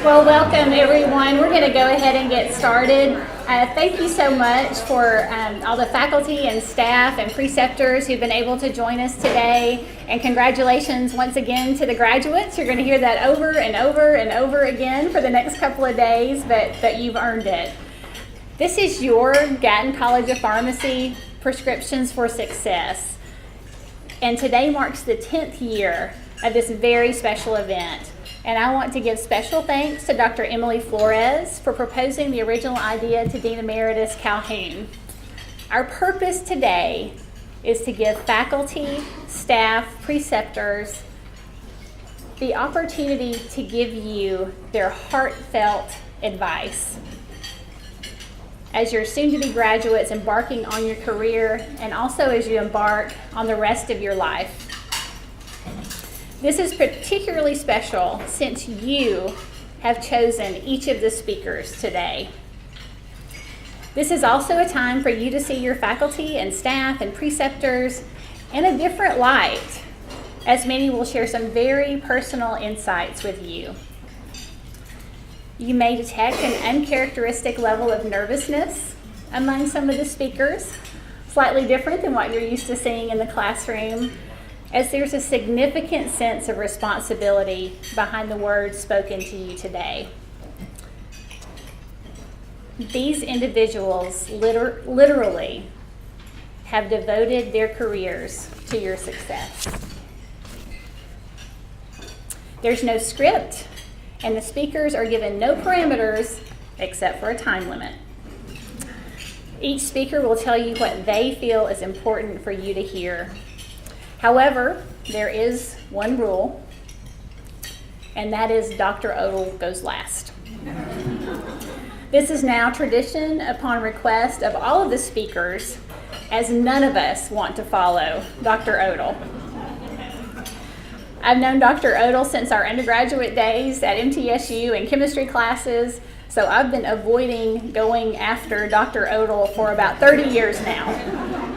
Well, welcome everyone. We're going to go ahead and get started. Thank you so much for all the faculty and staff and preceptors who've been able to join us today. And congratulations once again to the graduates. You're going to hear that over and over and over again for the next couple of days, but you've earned it. This is your Gatton College of Pharmacy Prescriptions for Success. And today marks the 10th year of this very special event. And I want to give special thanks to Dr. Emily Flores for proposing the original idea to Dean Emeritus Calhoun. Our purpose today is to give faculty, staff, preceptors the opportunity to give you their heartfelt advice as your soon-to-be graduates embarking on your career and also as you embark on the rest of your life. This is particularly special since you have chosen each of the speakers today. This is also a time for you to see your faculty and staff and preceptors in a different light, as many will share some very personal insights with you. You may detect an uncharacteristic level of nervousness among some of the speakers, slightly different than what you're used to seeing in the classroom, as there's a significant sense of responsibility behind the words spoken to you today. These individuals literally have devoted their careers to your success. There's no script, and the speakers are given no parameters except for a time limit. Each speaker will tell you what they feel is important for you to hear. However, there is one rule, and that is Dr. Odle goes last. This is now tradition upon request of all of the speakers, as none of us want to follow Dr. Odle. I've known Dr. Odle since our undergraduate days at ETSU and chemistry classes, so I've been avoiding going after Dr. Odle for about 30 years now.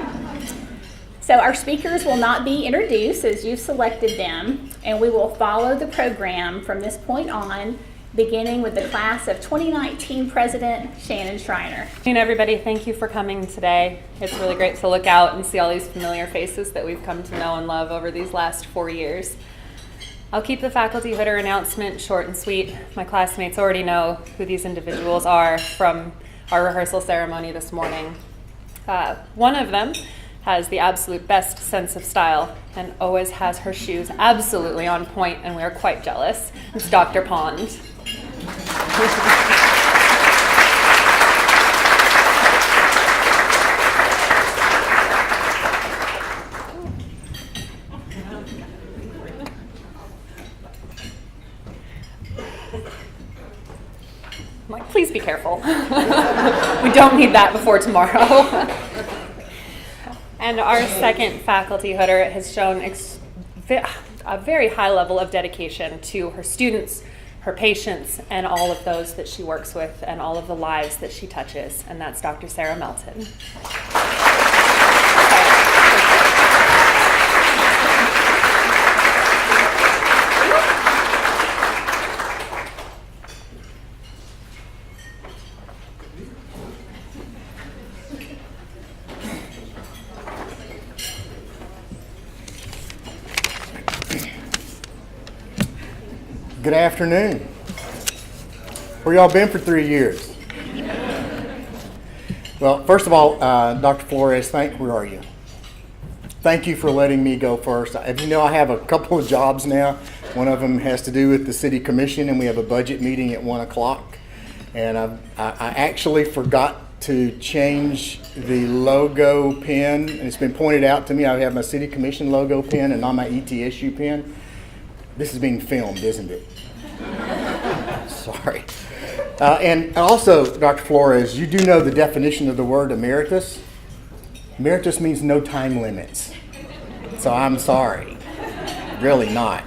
So our speakers will not be introduced as you've selected them, and we will follow the program from this point on, beginning with the class of 2019 President Shannon Schreiner. Hey everybody, thank you for coming today. It's really great to look out and see all these familiar faces that we've come to know and love over these last 4 years. I'll keep the faculty hooder announcement short and sweet. My classmates already know who these individuals are from our rehearsal ceremony this morning. One of them has the absolute best sense of style and always has her shoes absolutely on point, and we are quite jealous. It's Dr. Pond. I'm like, please be careful. We don't need that before tomorrow. And our second faculty hooder has shown a very high level of dedication to her students, her patients, and all of those that she works with and all of the lives that she touches, and that's Dr. Sarah Melton. Good afternoon. Where y'all been for 3 years? Well, first of all, Dr. Flores, where are you? Thank you for letting me go first. As you know, I have a couple of jobs now. One of them has to do with the City Commission, and we have a budget meeting at 1 o'clock. And I actually forgot to change the logo pin, and it's been pointed out to me. I have my City Commission logo pin and not my ETSU pin. This is being filmed, isn't it? Sorry. And also, Dr. Flores, you do know the definition of the word emeritus? Emeritus means no time limits. So I'm sorry. Really not.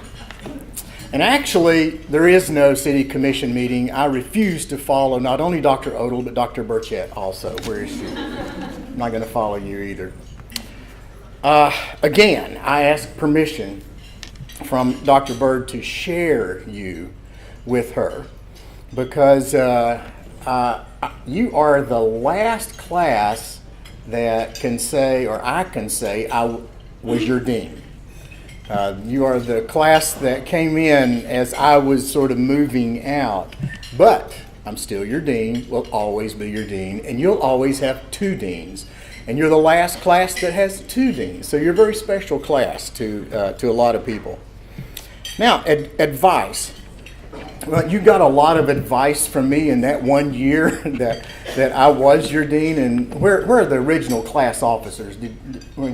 And actually, there is no City Commission meeting. I refuse to follow not only Dr. Odle, but Dr. Burchette also. Where is she? I'm not going to follow you either. Again, I ask permission from Dr. Byrd to share you with her. because you are the last class that can say, or I can say, I was your dean. You are the class that came in as I was sort of moving out, but I'm still your dean, will always be your dean, and you'll always have two deans. And you're the last class that has two deans, so you're a very special class to a lot of people. Now, advice. Well, you got a lot of advice from me in that 1 year that I was your dean. And where are the original class officers? Did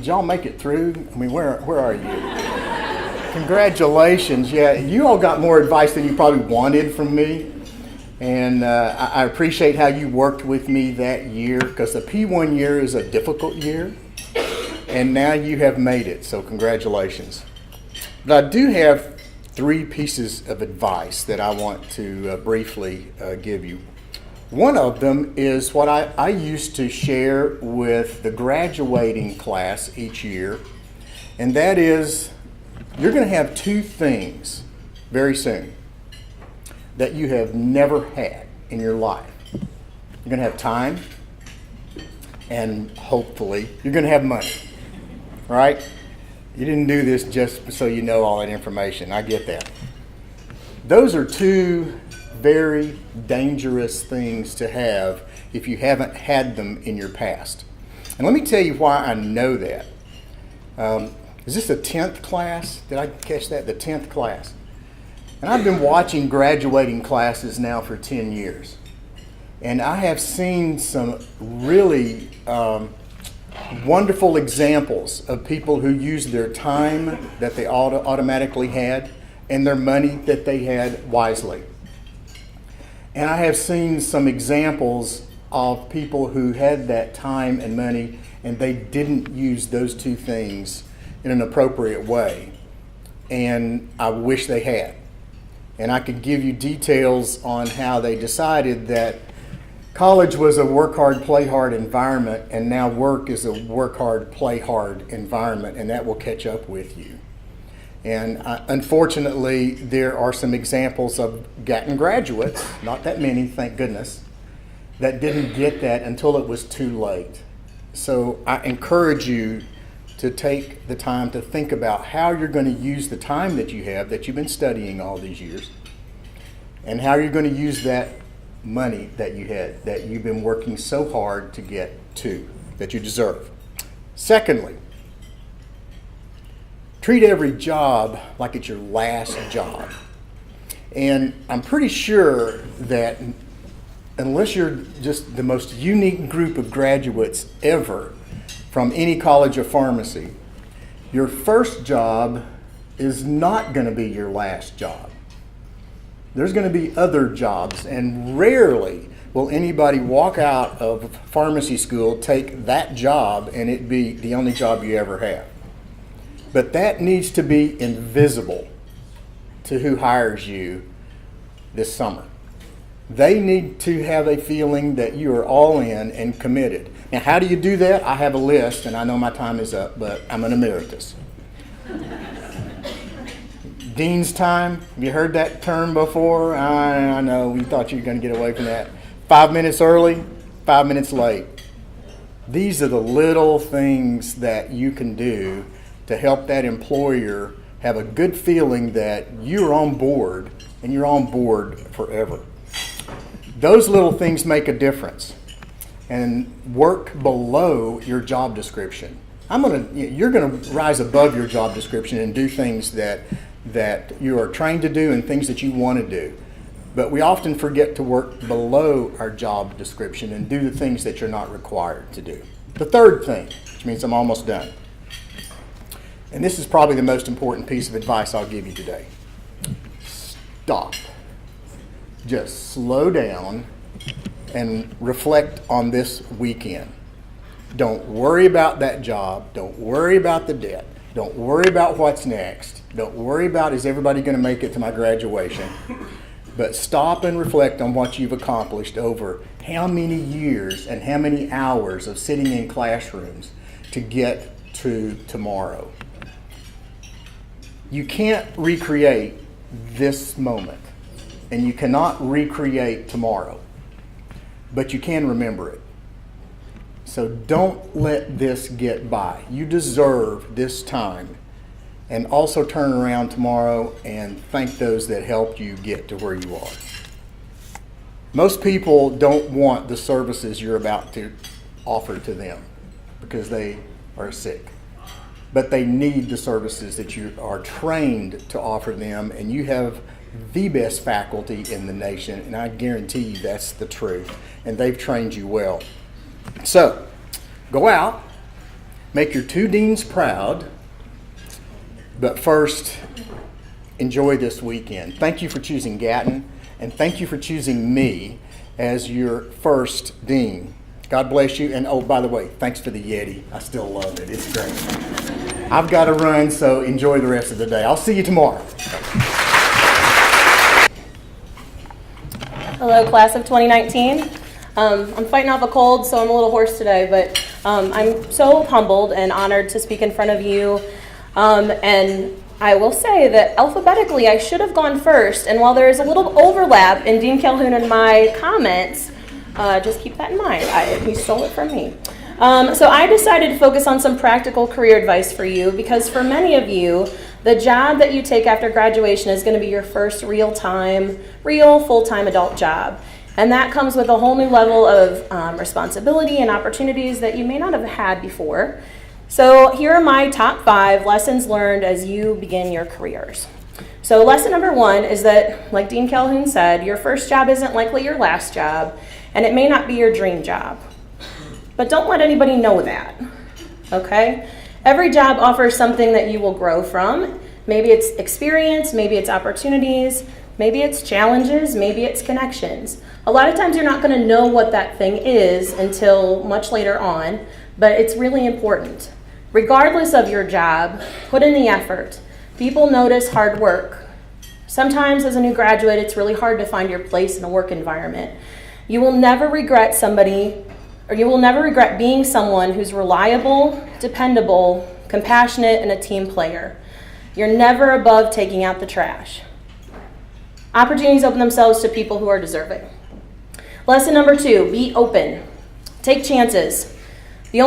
y'all make it through? I mean, where are you? Congratulations. Yeah, you all got more advice than you probably wanted from me. And I appreciate how you worked with me that year, because the P1 year is a difficult year. And now you have made it, so congratulations. But I do have 3 pieces of advice that I want to briefly give you. One of them is what I used to share with the graduating class each year, and that is you're going to have 2 things very soon that you have never had in your life. You're going to have time, and hopefully you're going to have money, right? You didn't do this just so you know all that information. I get that. Those are 2 very dangerous things to have if you haven't had them in your past. And let me tell you why I know that. Is this the 10th class? Did I catch that? The 10th class. And I've been watching graduating classes now for 10 years. And I have seen some really wonderful examples of people who used their time that they automatically had and their money that they had wisely. And I have seen some examples of people who had that time and money and they didn't use those 2 things in an appropriate way. And I wish they had. And I could give you details on how they decided that college was a work hard, play hard environment, and now work is a work hard, play hard environment, and that will catch up with you. And unfortunately, there are some examples of Gatton graduates, not that many, thank goodness, that didn't get that until it was too late. So I encourage you to take the time to think about how you're going to use the time that you have, that you've been studying all these years, and how you're going to use that money that you had, that you've been working so hard to get to, that you deserve. Secondly, treat every job like it's your last job. And I'm pretty sure that unless you're just the most unique group of graduates ever from any college of pharmacy, your first job is not going to be your last job. There's going to be other jobs, and rarely will anybody walk out of pharmacy school, take that job, and it be the only job you ever have. But that needs to be invisible to who hires you this summer. They need to have a feeling that you are all in and committed. Now, how do you do that? I have a list, and I know my time is up, but I'm an emeritus. Dean's time, have you heard that term before? I know, we thought you were going to get away from that. 5 minutes early, 5 minutes late. These are the little things that you can do to help that employer have a good feeling that you're on board, and you're on board forever. Those little things make a difference. And work below your job description. You're going to rise above your job description and do things that you are trained to do and things that you want to do. But we often forget to work below our job description and do the things that you're not required to do. The third thing, which means I'm almost done, and this is probably the most important piece of advice I'll give you today. Stop. Just slow down and reflect on this weekend. Don't worry about that job. Don't worry about the debt. Don't worry about what's next. Don't worry about, is everybody going to make it to my graduation? But stop and reflect on what you've accomplished over how many years and how many hours of sitting in classrooms to get to tomorrow. You can't recreate this moment. and you cannot recreate tomorrow, but you can remember it. So don't let this get by. You deserve this time. And also turn around tomorrow and thank those that helped you get to where you are. Most people don't want the services you're about to offer to them because they are sick. But they need the services that you are trained to offer them, and you have the best faculty in the nation, and I guarantee you that's the truth, and they've trained you well. So, go out, make your two deans proud, but first, enjoy this weekend. Thank you for choosing Gatton, and thank you for choosing me as your first dean. God bless you, and oh, by the way, thanks for the Yeti. I still love it. It's great. I've got to run, so enjoy the rest of the day. I'll see you tomorrow. Hello, class of 2019. I'm fighting off a cold, so I'm a little hoarse today, but I'm so humbled and honored to speak in front of you. And I will say that alphabetically I should have gone first, and while there is a little overlap in Dean Calhoun and my comments, just keep that in mind. He stole it from me. So I decided to focus on some practical career advice for you, because for many of you, the job that you take after graduation is going to be your first real full-time adult job. And that comes with a whole new level of responsibility and opportunities that you may not have had before. So here are my top 5 lessons learned as you begin your careers. So lesson number 1 is that, like Dean Calhoun said, your first job isn't likely your last job, and it may not be your dream job. But don't let anybody know that, okay? Every job offers something that you will grow from. Maybe it's experience, maybe it's opportunities, maybe it's challenges, maybe it's connections. A lot of times you're not going to know what that thing is until much later on, but it's really important. Regardless of your job, put in the effort. People notice hard work. Sometimes as a new graduate, it's really hard to find your place in a work environment. You will never regret being someone who's reliable, dependable, compassionate, and a team player. You're never above taking out the trash. Opportunities open themselves to people who are deserving. Lesson number 2, be open. Take chances. You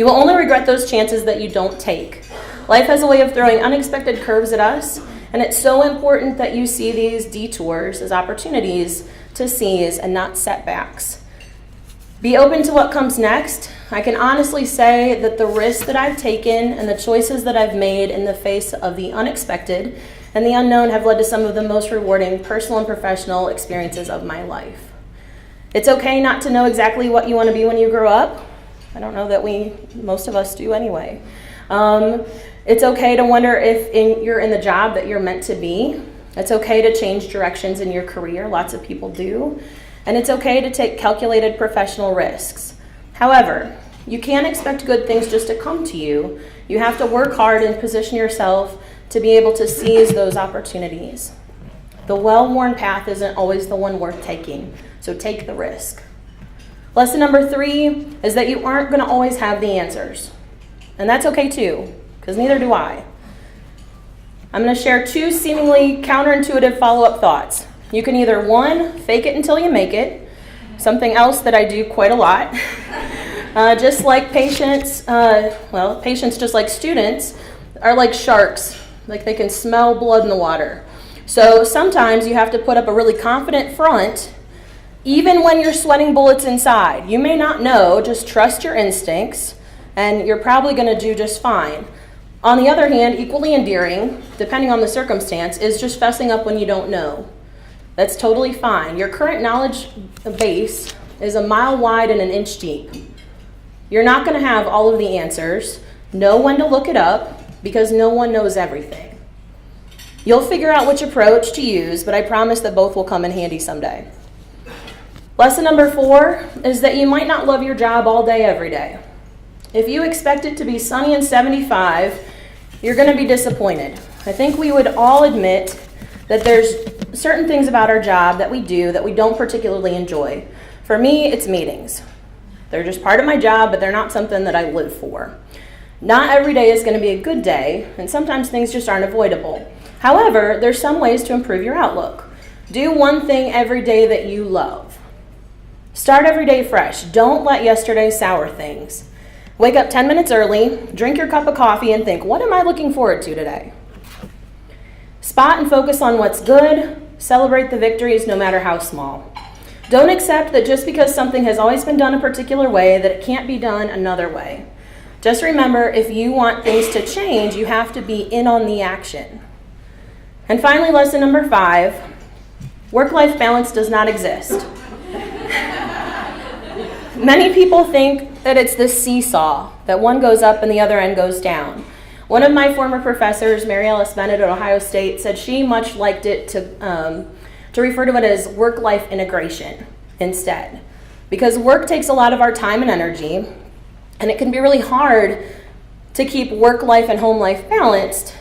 will only regret those chances that you don't take. Life has a way of throwing unexpected curves at us, and it's so important that you see these detours as opportunities to seize and not setbacks. Be open to what comes next. I can honestly say that the risks that I've taken and the choices that I've made in the face of the unexpected and the unknown have led to some of the most rewarding personal and professional experiences of my life. It's okay not to know exactly what you want to be when you grow up. I don't know that most of us do anyway. It's okay to wonder if you're in the job that you're meant to be. It's okay to change directions in your career. Lots of people do. And it's okay to take calculated professional risks. However, you can't expect good things just to come to you. You have to work hard and position yourself to be able to seize those opportunities. The well-worn path isn't always the one worth taking, so take the risk. Lesson number 3 is that you aren't going to always have the answers. And that's okay too, because neither do I. I'm going to share 2 seemingly counterintuitive follow-up thoughts. You can either 1, fake it until you make it, something else that I do quite a lot. Just like patients, just like students, are like sharks. Like they can smell blood in the water. So sometimes you have to put up a really confident front, even when you're sweating bullets inside. You may not know, just trust your instincts, and you're probably going to do just fine. On the other hand, equally endearing, depending on the circumstance, is just fessing up when you don't know. That's totally fine. Your current knowledge base is a mile wide and an inch deep. You're not going to have all of the answers. Know when to look it up, because no one knows everything. You'll figure out which approach to use, but I promise that both will come in handy someday. Lesson number 4 is that you might not love your job all day, every day. If you expect it to be sunny and 75, you're going to be disappointed. I think we would all admit that there's certain things about our job that we do that we don't particularly enjoy. For me, it's meetings. They're just part of my job, but they're not something that I live for. Not every day is going to be a good day, and sometimes things just aren't avoidable. However, there's some ways to improve your outlook. Do one thing every day that you love. Start every day fresh. Don't let yesterday sour things. Wake up 10 minutes early, drink your cup of coffee, and think, what am I looking forward to today? Spot and focus on what's good. Celebrate the victories, no matter how small. Don't accept that just because something has always been done a particular way, that it can't be done another way. Just remember, if you want things to change, you have to be in on the action. And finally, lesson number 5, work-life balance does not exist. Many people think that it's this seesaw, that one goes up and the other end goes down. One of my former professors, Mary Alice Bennett at Ohio State, said she much liked it to refer to it as work-life integration instead. Because work takes a lot of our time and energy, and it can be really hard to keep work life and home life balanced.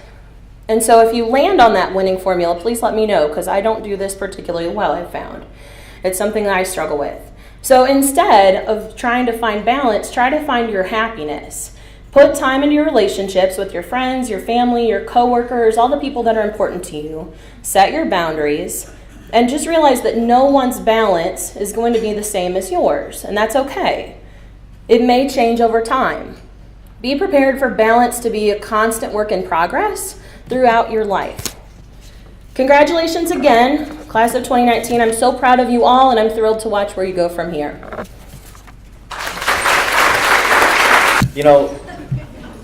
And so if you land on that winning formula, please let me know, because I don't do this particularly well, I've found. It's something that I struggle with. So instead of trying to find balance, try to find your happiness. Put time into your relationships with your friends, your family, your coworkers, all the people that are important to you. Set your boundaries, and just realize that no one's balance is going to be the same as yours, and that's okay. It may change over time. Be prepared for balance to be a constant work in progress throughout your life. Congratulations again, class of 2019. I'm so proud of you all, and I'm thrilled to watch where you go from here.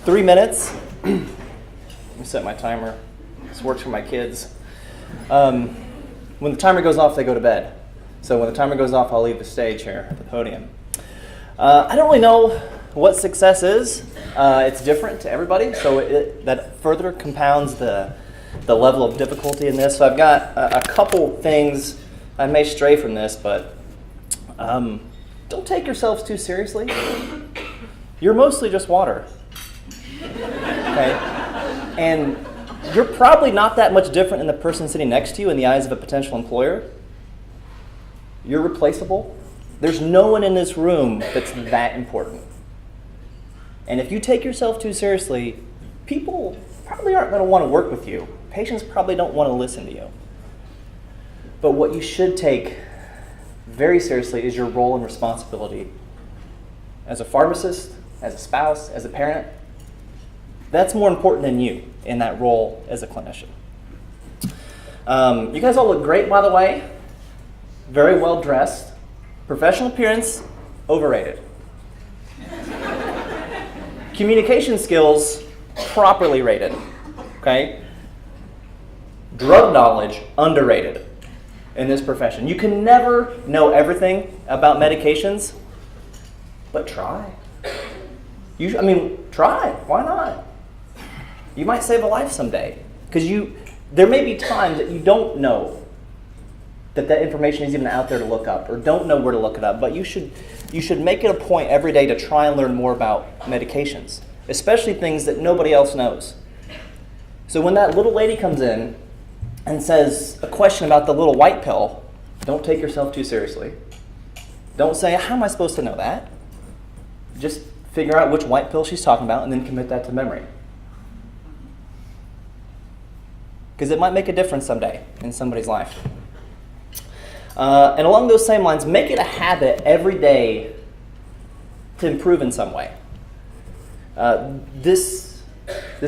3 minutes. Let me set my timer. This works for my kids. When the timer goes off, they go to bed. So when the timer goes off, I'll leave the stage here at the podium. I don't really know what success is. It's different to everybody, so that further compounds the level of difficulty in this. So I've got a couple things. I may stray from this, but don't take yourselves too seriously. You're mostly just water. Okay? And you're probably not that much different than the person sitting next to you in the eyes of a potential employer. You're replaceable. There's no one in this room that's that important. And if you take yourself too seriously, people probably aren't going to want to work with you. Patients probably don't want to listen to you. But what you should take very seriously is your role and responsibility as a pharmacist, as a spouse, as a parent. That's more important than you in that role as a clinician. You guys all look great, by the way. Very well dressed. Professional appearance, overrated. Communication skills, properly rated. Okay? Drug knowledge, underrated in this profession. You can never know everything about medications, but try. Try. Why not? You might save a life someday. Because there may be times that you don't know that information is even out there to look up, or don't know where to look it up. But you should make it a point every day to try and learn more about medications, especially things that nobody else knows. So when that little lady comes in and says a question about the little white pill, don't take yourself too seriously. Don't say, how am I supposed to know that? Just figure out which white pill she's talking about and then commit that to memory. Because it might make a difference someday in somebody's life. And along those same lines, make it a habit every day to improve in some way. This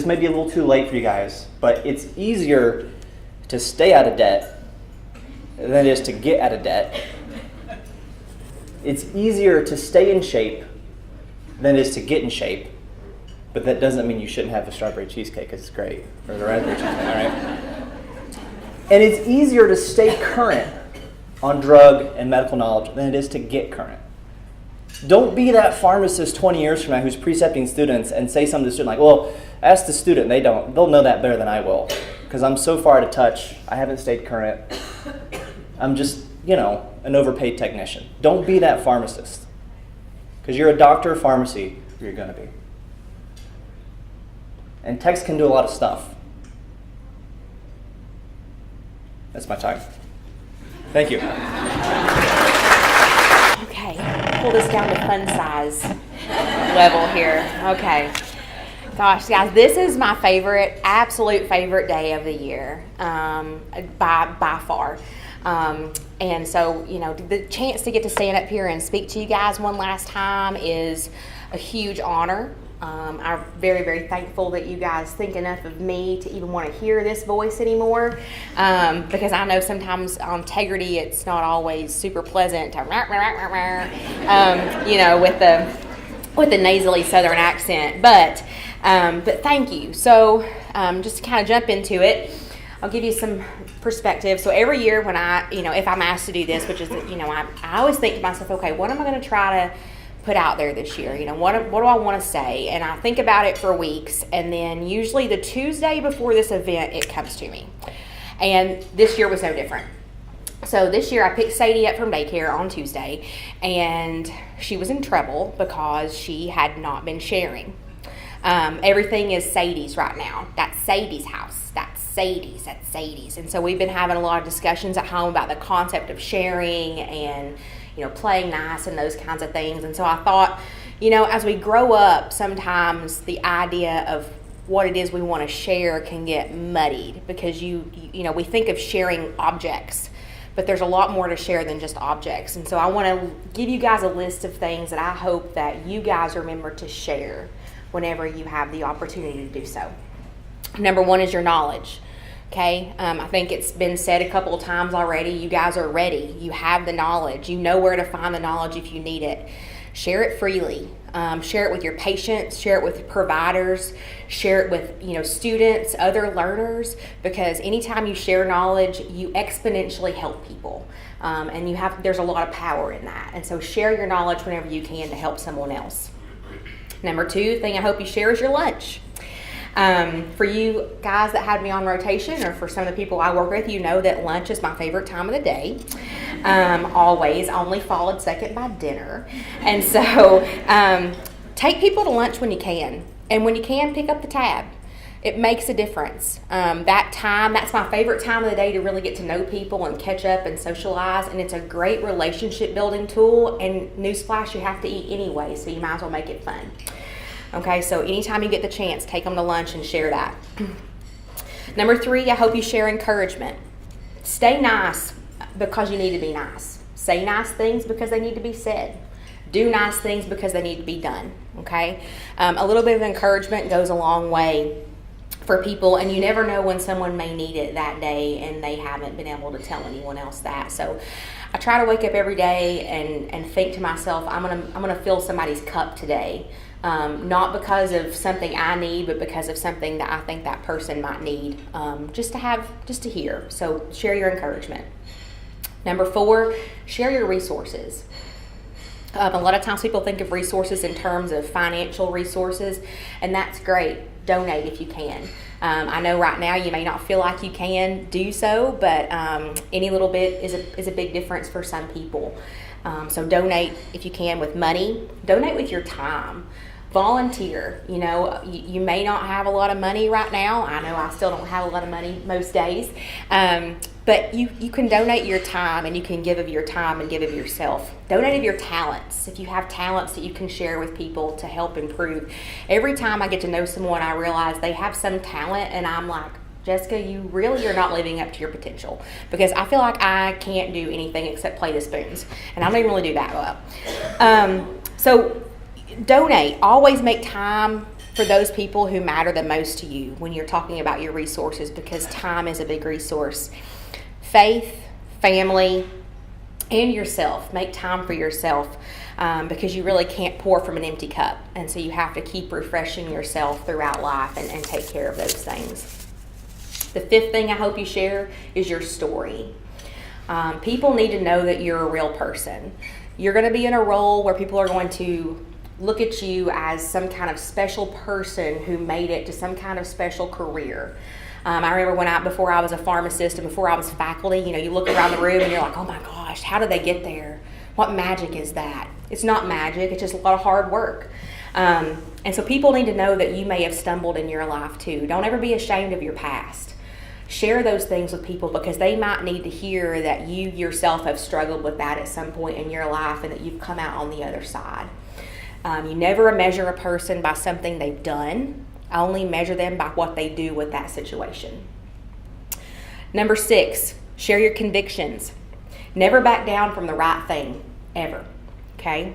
may be a little too late for you guys, but it's easier to stay out of debt than it is to get out of debt. It's easier to stay in shape than it is to get in shape. But that doesn't mean you shouldn't have the strawberry cheesecake, because it's great. Or the raspberry cheesecake, all right? And it's easier to stay current on drug and medical knowledge than it is to get current. Don't be that pharmacist 20 years from now who's precepting students and say something to the student like, well, ask the student, they'll know that better than I will, because I'm so far out of touch, I haven't stayed current, I'm just, an overpaid technician. Don't be that pharmacist, because you're a doctor of pharmacy, you're going to be. And text can do a lot of stuff. That's my time. Thank you. Okay, pull this down to fun size level here. Okay. Gosh, guys, this is my favorite, absolute favorite day of the year, by far. And so, you know, the chance to get to stand up here and speak to you guys one last time is a huge honor. I'm very, very thankful that you guys think enough of me to even want to hear this voice anymore, because I know sometimes on integrity it's not always super pleasant to, you know, with the nasally Southern accent, but thank you. So just to kind of jump into it, I'll give you some perspective. So every year when if I'm asked to do this, which is, I always think to myself, okay, what am I going to try to put out there this year? What do I want to say? And I think about it for weeks, and then usually the Tuesday before this event, it comes to me. And this year was no different. So this year I picked Sadie up from daycare on Tuesday, and she was in trouble because she had not been sharing. Everything is Sadie's right now. That's Sadie's house. That's Sadie's. And so we've been having a lot of discussions at home about the concept of sharing and, playing nice and those kinds of things. And so I thought, as we grow up, sometimes the idea of what it is we want to share can get muddied because we think of sharing objects, but there's a lot more to share than just objects. And so I want to give you guys a list of things that I hope that you guys remember to share whenever you have the opportunity to do so. Number one is your knowledge. Okay, I think it's been said a couple of times already. You guys are ready. You have the knowledge. You know where to find the knowledge if you need it. Share it freely. Share it with your patients. Share it with providers. Share it with students, other learners. Because anytime you share knowledge, you exponentially help people, and there's a lot of power in that. And so share your knowledge whenever you can to help someone else. Number two thing I hope you share is your lunch. For you guys that had me on rotation, or for some of the people I work with, you know that lunch is my favorite time of the day. Always, only followed second by dinner. And so take people to lunch when you can. And when you can, pick up the tab. It makes a difference. That's my favorite time of the day to really get to know people and catch up and socialize. And it's a great relationship building tool. And newsflash, you have to eat anyway, so you might as well make it fun. Okay, so anytime you get the chance, take them to lunch and share that. Number three, I hope you share encouragement. Stay nice because you need to be nice. Say nice things because they need to be said. Do nice things because they need to be done. Okay, a little bit of encouragement goes a long way for people, and you never know when someone may need it that day and they haven't been able to tell anyone else that. So I try to wake up every day and think to myself, I'm gonna fill somebody's cup today. Not because of something I need, but because of something that I think that person might need, just to hear. So share your encouragement. Number four, share your resources. A lot of times people think of resources in terms of financial resources, and that's great. Donate if you can. I know right now you may not feel like you can do so, but any little bit is a big difference for some people. So donate if you can with money. Donate with your time. Volunteer. You may not have a lot of money right now. I know I still don't have a lot of money most days. But you can donate your time, and you can give of your time and give of yourself. Donate of your talents. If you have talents that you can share with people to help improve. Every time I get to know someone, I realize they have some talent, and I'm like, Jessica, you really are not living up to your potential, because I feel like I can't do anything except play the spoons, and I don't even really do that well. So donate. Always make time for those people who matter the most to you when you're talking about your resources, because time is a big resource. Faith, family, and yourself. Make time for yourself, because you really can't pour from an empty cup, and so you have to keep refreshing yourself throughout life and take care of those things. The fifth thing I hope you share is your story. People need to know that you're a real person. You're going to be in a role where people are going to look at you as some kind of special person who made it to some kind of special career. I remember before I was a pharmacist and before I was faculty, you look around the room and you're like, oh my gosh, how did they get there? What magic is that? It's not magic, it's just a lot of hard work. And so people need to know that you may have stumbled in your life too. Don't ever be ashamed of your past. Share those things with people, because they might need to hear that you yourself have struggled with that at some point in your life and that you've come out on the other side. You never measure a person by something they've done. I only measure them by what they do with that situation. Number 6, share your convictions. Never back down from the right thing, ever. Okay?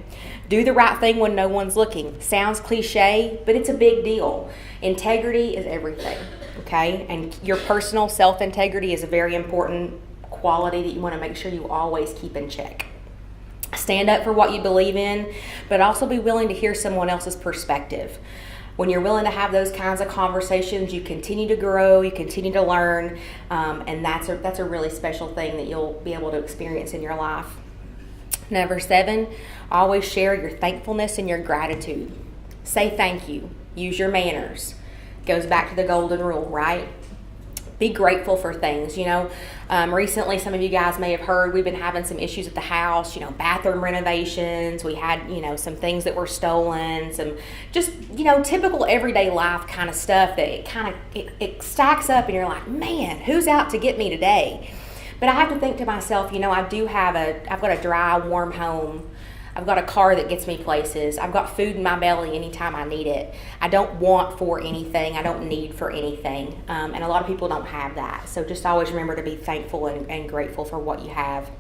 Do the right thing when no one's looking. Sounds cliche, but it's a big deal. Integrity is everything. Okay? And your personal self-integrity is a very important quality that you want to make sure you always keep in check. Stand up for what you believe in, but also be willing to hear someone else's perspective. When you're willing to have those kinds of conversations, you continue to grow, you continue to learn, and that's a really special thing that you'll be able to experience in your life. Number 7, always share your thankfulness and your gratitude. Say thank you. Use your manners. Goes back to the golden rule, right? Be grateful for things. Recently, some of you guys may have heard we've been having some issues at the house, bathroom renovations. We had, some things that were stolen, some just, typical everyday life kind of stuff that it stacks up and you're like, man, who's out to get me today? But I have to think to myself, I've got a dry, warm home. I've got a car that gets me places. I've got food in my belly anytime I need it. I don't want for anything. I don't need for anything. And a lot of people don't have that. So just always remember to be thankful and grateful for what you have.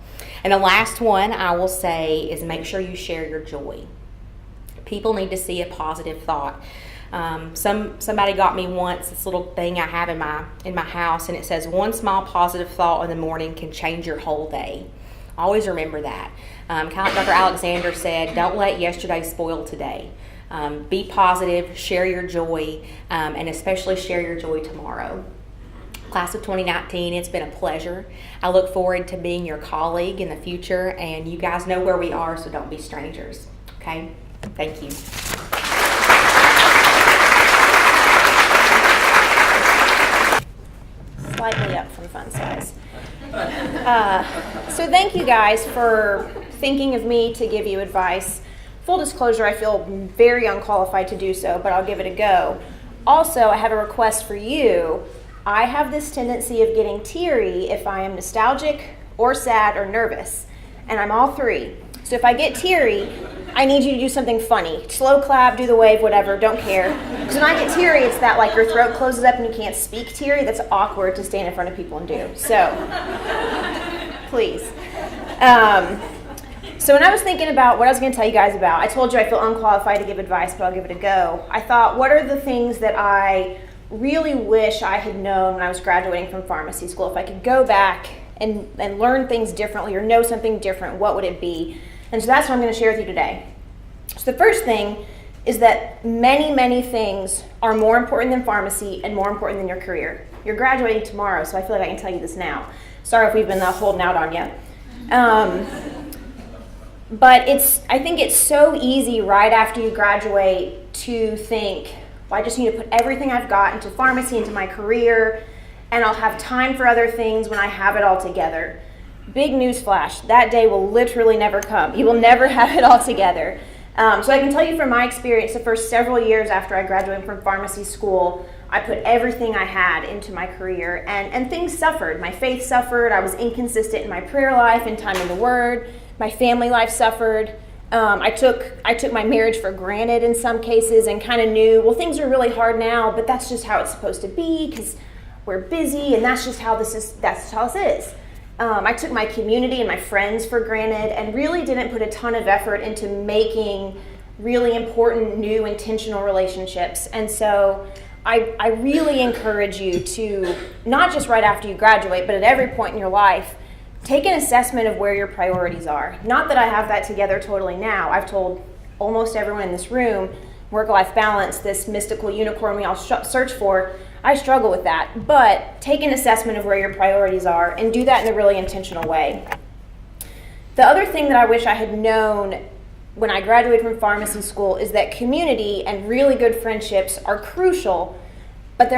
And the last one I will say is make sure you share your joy. People need to see a positive thought. Somebody got me once this little thing I have in my house, and it says, one small positive thought in the morning can change your whole day. Always remember that. Kind of like Dr. Alexander said, don't let yesterday spoil today. Be positive, share your joy, and especially share your joy tomorrow. Class of 2019, it's been a pleasure. I look forward to being your colleague in the future, and you guys know where we are, so don't be strangers. Okay? Thank you. Slightly up from fun size. So thank you guys for thinking of me to give you advice. Full disclosure, I feel very unqualified to do so, but I'll give it a go. Also, I have a request for you. I have this tendency of getting teary if I am nostalgic or sad or nervous, and I'm all three. So if I get teary, I need you to do something funny. Slow clap, do the wave, whatever, don't care. Because when I get teary, it's that like your throat closes up and you can't speak teary. That's awkward to stand in front of people and do. So, please. So when I was thinking about what I was going to tell you guys about, I told you I feel unqualified to give advice, but I'll give it a go. I thought, what are the things that I really wish I had known when I was graduating from pharmacy school? If I could go back and learn things differently or know something different, what would it be? And so that's what I'm going to share with you today. So the first thing is that many, many things are more important than pharmacy and more important than your career. You're graduating tomorrow, so I feel like I can tell you this now. Sorry if we've been holding out on you. But I think it's so easy right after you graduate to think, well, I just need to put everything I've got into pharmacy, into my career, and I'll have time for other things when I have it all together. Big news flash, that day will literally never come. You will never have it all together. So I can tell you from my experience, the first several years after I graduated from pharmacy school, I put everything I had into my career, and things suffered. My faith suffered. I was inconsistent in my prayer life and time in the Word. My family life suffered. I took my marriage for granted in some cases and kind of knew, well, things are really hard now, but that's just how it's supposed to be because we're busy, and that's just how this is. That's how this is. I took my community and my friends for granted and really didn't put a ton of effort into making really important, new, intentional relationships. And so I really encourage you to, not just right after you graduate, but at every point in your life, take an assessment of where your priorities are. Not that I have that together totally now. I've told almost everyone in this room, work-life balance, this mystical unicorn we all search for, I struggle with that. But take an assessment of where your priorities are and do that in a really intentional way. The other thing that I wish I had known when I graduated from pharmacy school is that community and really good friendships are crucial, but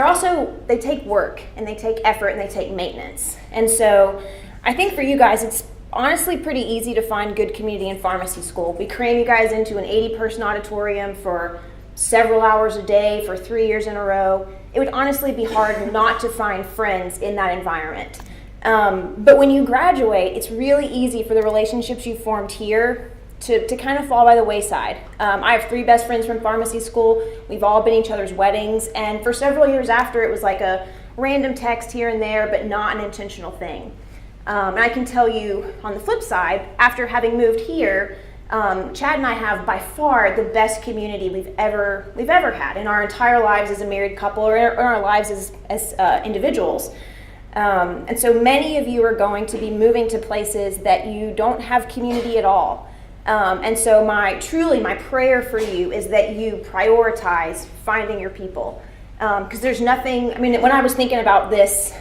they take work and they take effort and they take maintenance. And so I think for you guys, it's honestly pretty easy to find good community in pharmacy school. We cram you guys into an 80-person auditorium for several hours a day for 3 years in a row. It would honestly be hard not to find friends in that environment. But when you graduate, it's really easy for the relationships you formed here to kind of fall by the wayside. I have 3 best friends from pharmacy school. We've all been each other's weddings, and for several years after, it was like a random text here and there, but not an intentional thing. And I can tell you on the flip side, after having moved here, Chad and I have by far the best community we've ever had in our entire lives as a married couple, or in our lives as individuals. And so many of you are going to be moving to places that you don't have community at all. And so my prayer for you is that you prioritize finding your people. Because there's nothing, I mean, when I was thinking about this,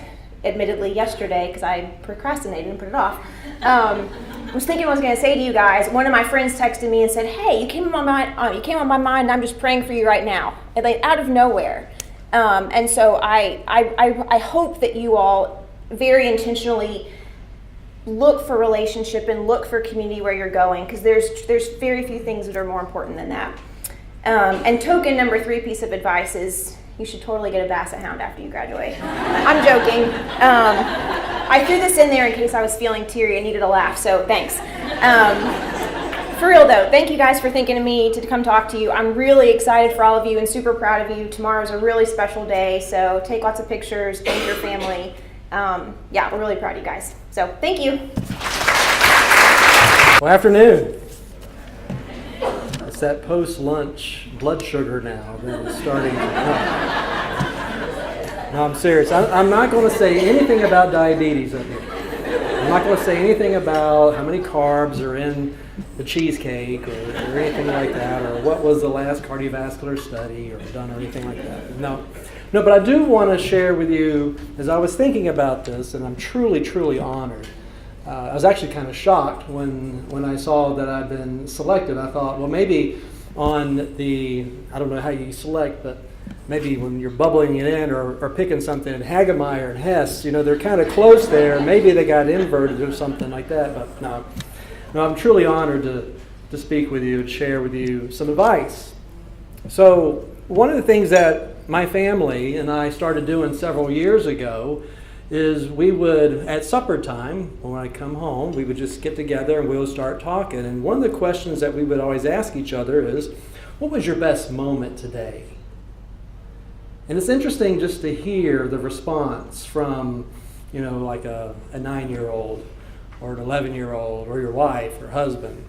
admittedly yesterday, because I procrastinated and put it off, I was thinking what I was going to say to you guys. One of my friends texted me and said, "Hey, you came on my mind. I'm just praying for you right now," and like out of nowhere. And so I hope that you all very intentionally look for relationship and look for community where you're going, because there's very few things that are more important than that. And token number 3 piece of advice is you should totally get a basset hound after you graduate. I'm joking. I threw this in there in case I was feeling teary and needed a laugh, so thanks. For real though, thank you guys for thinking of me to come talk to you. I'm really excited for all of you and super proud of you. Tomorrow's a really special day, so take lots of pictures, thank your family. Yeah, we're really proud of you guys. So thank you. Well, afternoon. It's that post-lunch blood sugar now that is starting to come. No, I'm serious. I'm not going to say anything about diabetes up here. I'm not going to say anything about how many carbs are in the cheesecake or anything like that, or what was the last cardiovascular study or done or anything like that. No, but I do want to share with you, as I was thinking about this, and I'm truly, truly honored. I was actually kind of shocked when I saw that I'd been selected. I thought, well, maybe on the, I don't know how you select, but maybe when you're bubbling it in or picking something, Hagemeyer and Hess, they're kind of close there. Maybe they got inverted or something like that, but no, I'm truly honored to speak with you and share with you some advice. So one of the things that my family and I started doing several years ago is we would, at supper time, when I come home, we would just get together and we would start talking. And one of the questions that we would always ask each other is, what was your best moment today? And it's interesting just to hear the response from, like a 9-year-old or an 11-year-old or your wife or husband.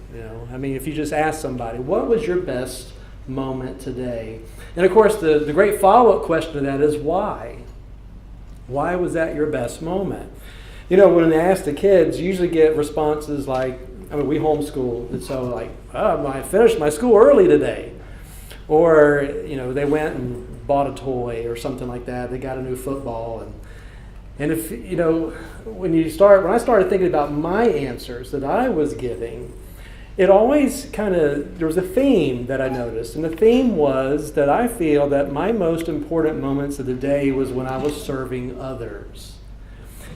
I mean, if you just ask somebody, what was your best moment today? And of course, the great follow-up question to that is why? Why was that your best moment? When they ask the kids, you usually get responses like, we homeschool, and so like, I finished my school early today. Or, they went and bought a toy or something like that. They got a new football. And if, when I started thinking about my answers that I was giving, it always there was a theme that I noticed. And the theme was that I feel that my most important moments of the day was when I was serving others.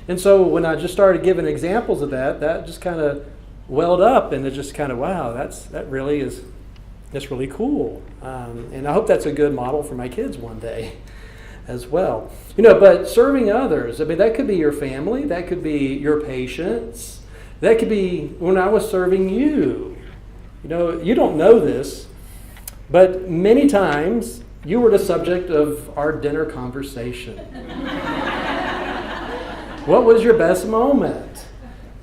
And so when I just started giving examples of that just kind of welled up, and it just kind of, wow, that's really cool. And I hope that's a good model for my kids one day as well. But serving others, that could be your family, that could be your patients, that could be when I was serving you. You don't know this, but many times you were the subject of our dinner conversation. What was your best moment?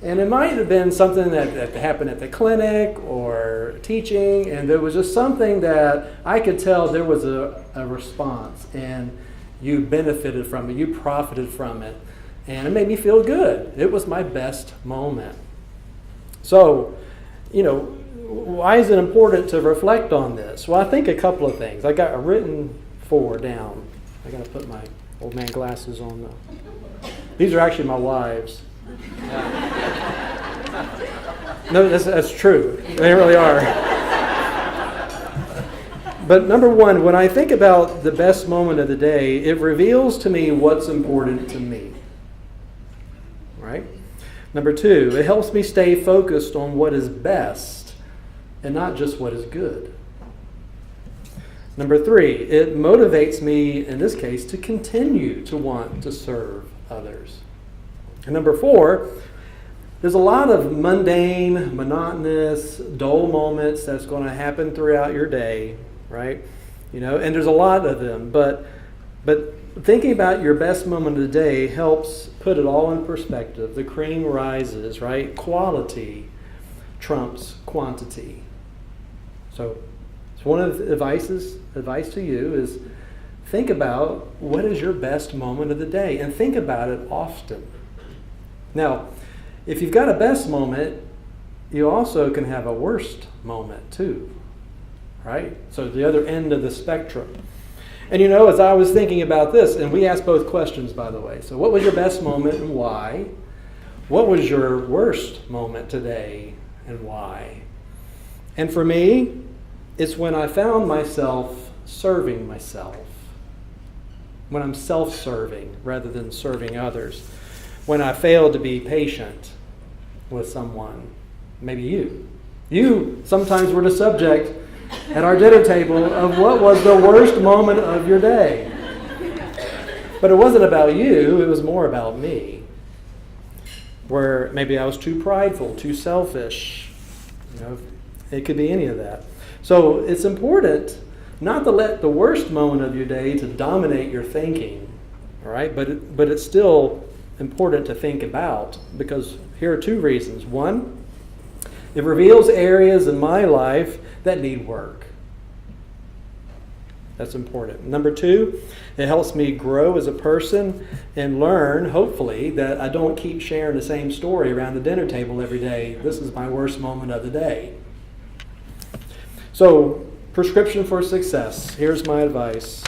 And it might have been something that happened at the clinic or teaching, and there was just something that I could tell there was a response, and you benefited from it, you profited from it, and it made me feel good. It was my best moment. So, why is it important to reflect on this? Well, I think a couple of things. I got written 4 down. I got to put my old man glasses on though. These are actually my wives. No, that's true. They really are. But number 1, when I think about the best moment of the day, it reveals to me what's important to me. Right? Number 2, it helps me stay focused on what is best and not just what is good. Number 3, it motivates me, in this case, to continue to want to serve others. And number 4, there's a lot of mundane, monotonous, dull moments that's going to happen throughout your day, right? And there's a lot of them, but thinking about your best moment of the day helps put it all in perspective. The cream rises, right? Quality trumps quantity. So one of the advice to you is think about what is your best moment of the day, and think about it often. Now, if you've got a best moment, you also can have a worst moment too, right? So the other end of the spectrum. And as I was thinking about this, and we asked both questions, by the way. So what was your best moment and why? What was your worst moment today and why? And for me, it's when I found myself serving myself. When I'm self-serving rather than serving others. When I failed to be patient with someone. Maybe you. You sometimes were the subject at our dinner table of what was the worst moment of your day. But it wasn't about you, it was more about me. Where maybe I was too prideful, too selfish. It could be any of that. So it's important not to let the worst moment of your day to dominate your thinking, all right? But it's still important to think about, because here are two reasons. One, it reveals areas in my life that need work. That's important. Number two, it helps me grow as a person and learn, hopefully, that I don't keep sharing the same story around the dinner table every day. This is my worst moment of the day. So, prescription for success. Here's my advice.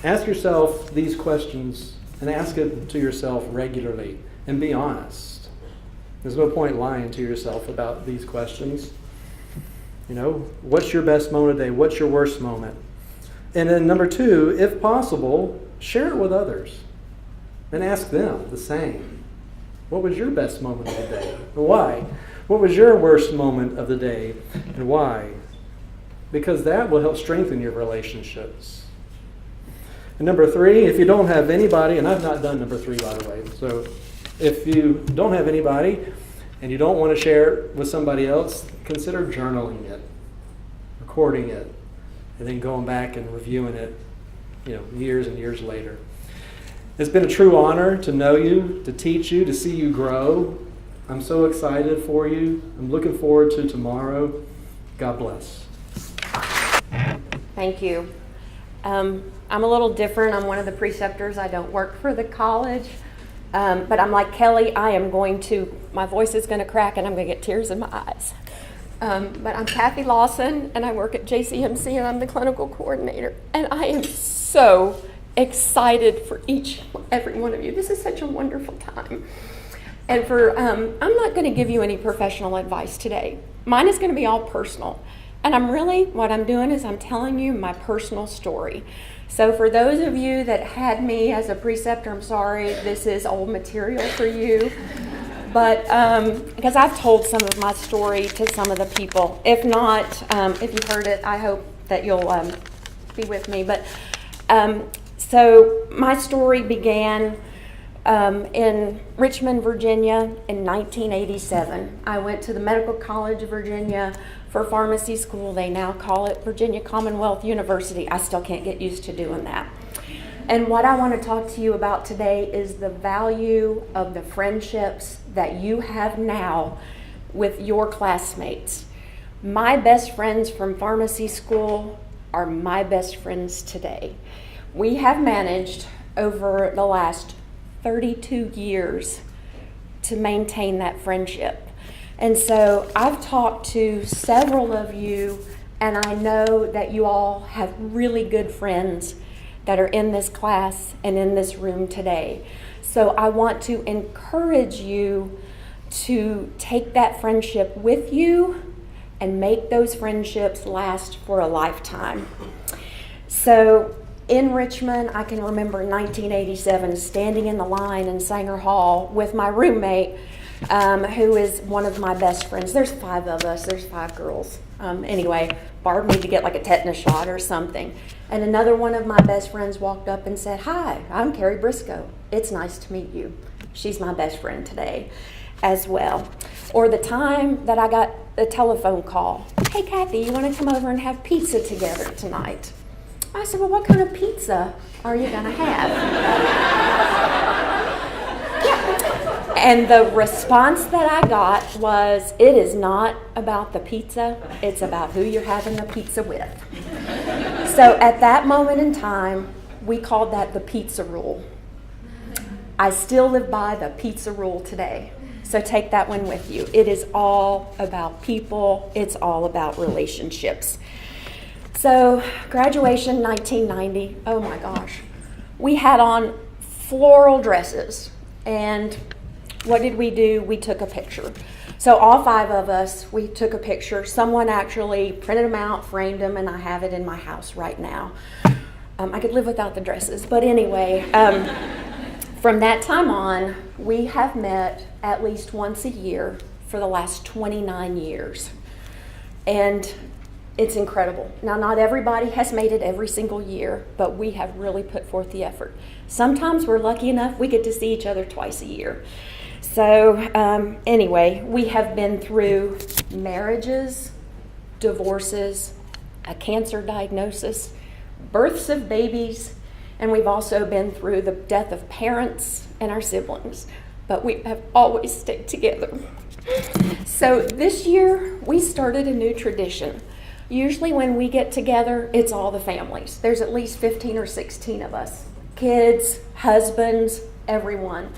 Ask yourself these questions, and ask it to yourself regularly, and be honest. There's no point lying to yourself about these questions. What's your best moment of the day? What's your worst moment? And then number two, if possible, share it with others and ask them the same. What was your best moment of the day and why? What was your worst moment of the day and why? Because that will help strengthen your relationships. And number three, if you don't have anybody, and I've not done number three, by the way, so if you don't have anybody and you don't want to share it with somebody else, consider journaling it, recording it, and then going back and reviewing it, years and years later. It's been a true honor to know you, to teach you, to see you grow. I'm so excited for you. I'm looking forward to tomorrow. God bless. Thank you. I'm a little different. I'm one of the preceptors. I don't work for the college. But I'm like Kelly, my voice is going to crack and I'm going to get tears in my eyes. But I'm Cathy Lawson and I work at JCMC and I'm the clinical coordinator. And I am so excited for every one of you. This is such a wonderful time. And I'm not going to give you any professional advice today. Mine is going to be all personal. And what I'm doing is I'm telling you my personal story. So for those of you that had me as a preceptor, I'm sorry, this is old material for you. But because I've told some of my story to some of the people. If not, if you've heard it, I hope that you'll be with me. But so my story began in Richmond, Virginia in 1987. I went to the Medical College of Virginia for pharmacy school. They now call it Virginia Commonwealth University. I still can't get used to doing that. And what I want to talk to you about today is the value of the friendships that you have now with your classmates. My best friends from pharmacy school are my best friends today. We have managed over the last 32 years to maintain that friendship. And so I've talked to several of you, and I know that you all have really good friends that are in this class and in this room today. So I want to encourage you to take that friendship with you and make those friendships last for a lifetime. So in Richmond, I can remember 1987 standing in the line in Sanger Hall with my roommate, who is one of my best friends. There's 5 of us, there's 5 girls. Anyway, Barb needed to get like a tetanus shot or something. And another one of my best friends walked up and said, "Hi, I'm Carrie Briscoe. It's nice to meet you." She's my best friend today as well. Or the time that I got a telephone call. Hey, Cathy, you want to come over and have pizza together tonight? I said, well, what kind of pizza are you going to have? And the response that I got was, it is not about the pizza, it's about who you're having the pizza with. So at that moment in time, we called that the pizza rule. I still live by the pizza rule today. So take that one with you. It is all about people, it's all about relationships. So graduation 1990, oh my gosh. We had on floral dresses, and what did we do? We took a picture. So all 5 of us, we took a picture. Someone actually printed them out, framed them, and I have it in my house right now. I could live without the dresses, but anyway, from that time on, we have met at least once a year for the last 29 years. And it's incredible. Now, not everybody has made it every single year, but we have really put forth the effort. Sometimes we're lucky enough we get to see each other twice a year. So anyway, we have been through marriages, divorces, a cancer diagnosis, births of babies, and we've also been through the death of parents and our siblings, but we have always stayed together. So this year, we started a new tradition. Usually when we get together, it's all the families. There's at least 15 or 16 of us. Kids, husbands, everyone.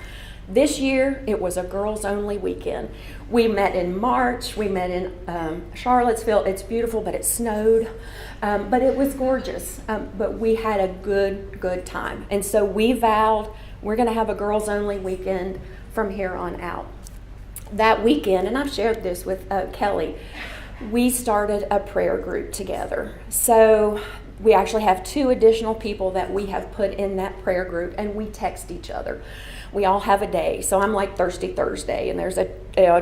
This year, it was a girls-only weekend. We met in March. We met in Charlottesville. It's beautiful, but it snowed. But it was gorgeous. But we had a good time. And so we vowed we're going to have a girls-only weekend from here on out. That weekend, and I've shared this with Kelly, we started a prayer group together. So we actually have 2 additional people that we have put in that prayer group, and we text each other. We all have a day. So I'm like Thirsty Thursday, and there's a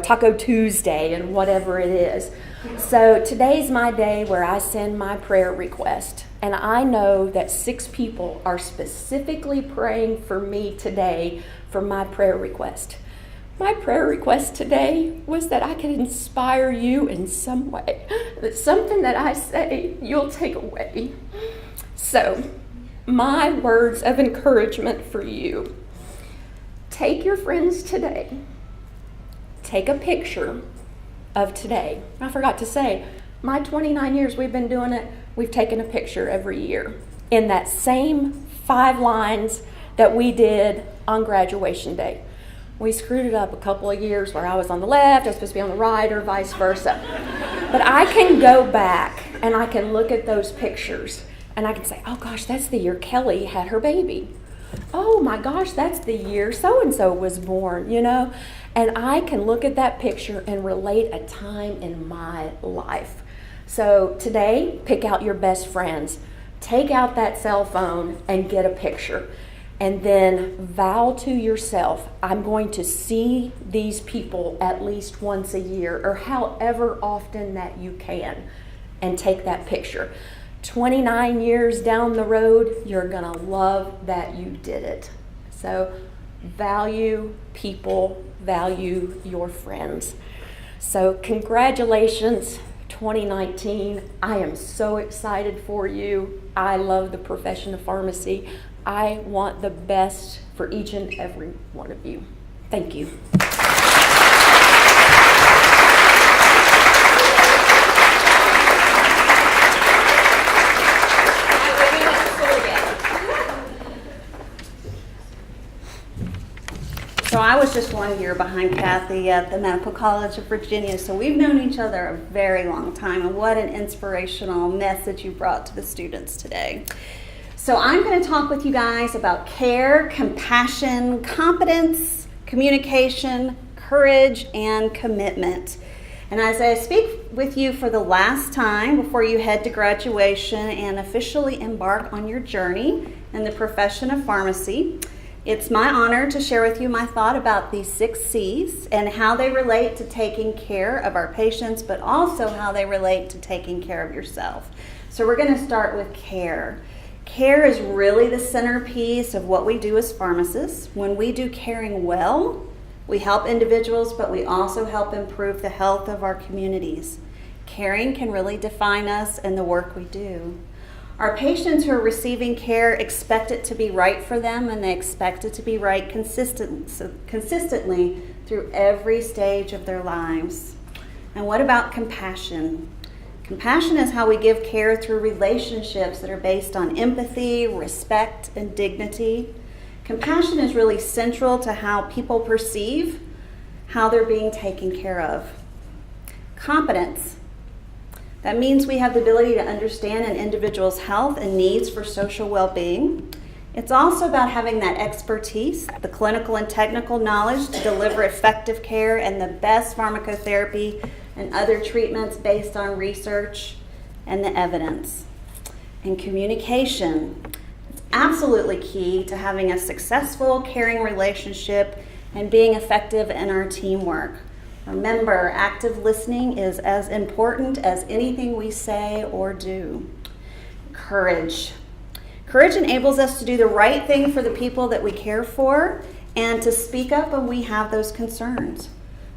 Taco Tuesday, and whatever it is. So today's my day where I send my prayer request. And I know that 6 people are specifically praying for me today for my prayer request. My prayer request today was that I could inspire you in some way, that something that I say you'll take away. So, my words of encouragement for you. Take your friends today. Take a picture of today. I forgot to say, my 29 years we've been doing it, we've taken a picture every year in that same 5 lines that we did on graduation day. We screwed it up a couple of years where I was on the left, I was supposed to be on the right, or vice versa. But I can go back and I can look at those pictures and I can say, oh gosh, that's the year Kelly had her baby. Oh my gosh, that's the year so-and-so was born, you know? And I can look at that picture and relate a time in my life. So today, pick out your best friends. Take out that cell phone and get a picture. And then vow to yourself, I'm going to see these people at least once a year, or however often that you can, and take that picture. 29 years down the road, you're gonna love that you did it. So value people, value your friends. So congratulations, 2019. I am so excited for you. I love the profession of pharmacy. I want the best for each and every one of you. Thank you. So I was just 1 year behind Cathy at the Medical College of Virginia, so we've known each other a very long time, and what an inspirational message you brought to the students today. So I'm going to talk with you guys about care, compassion, competence, communication, courage, and commitment. And as I speak with you for the last time before you head to graduation and officially embark on your journey in the profession of pharmacy, it's my honor to share with you my thought about these 6 C's and how they relate to taking care of our patients, but also how they relate to taking care of yourself. So we're going to start with care. Care is really the centerpiece of what we do as pharmacists. When we do caring well, we help individuals, but we also help improve the health of our communities. Caring can really define us and the work we do. Our patients who are receiving care expect it to be right for them, and they expect it to be right consistently through every stage of their lives. And what about compassion? Compassion is how we give care through relationships that are based on empathy, respect, and dignity. Compassion is really central to how people perceive how they're being taken care of. Competence. That means we have the ability to understand an individual's health and needs for social well-being. It's also about having that expertise, the clinical and technical knowledge to deliver effective care and the best pharmacotherapy and other treatments based on research and the evidence. And communication. It's absolutely key to having a successful, caring relationship and being effective in our teamwork. Remember, active listening is as important as anything we say or do. Courage. Courage enables us to do the right thing for the people that we care for and to speak up when we have those concerns.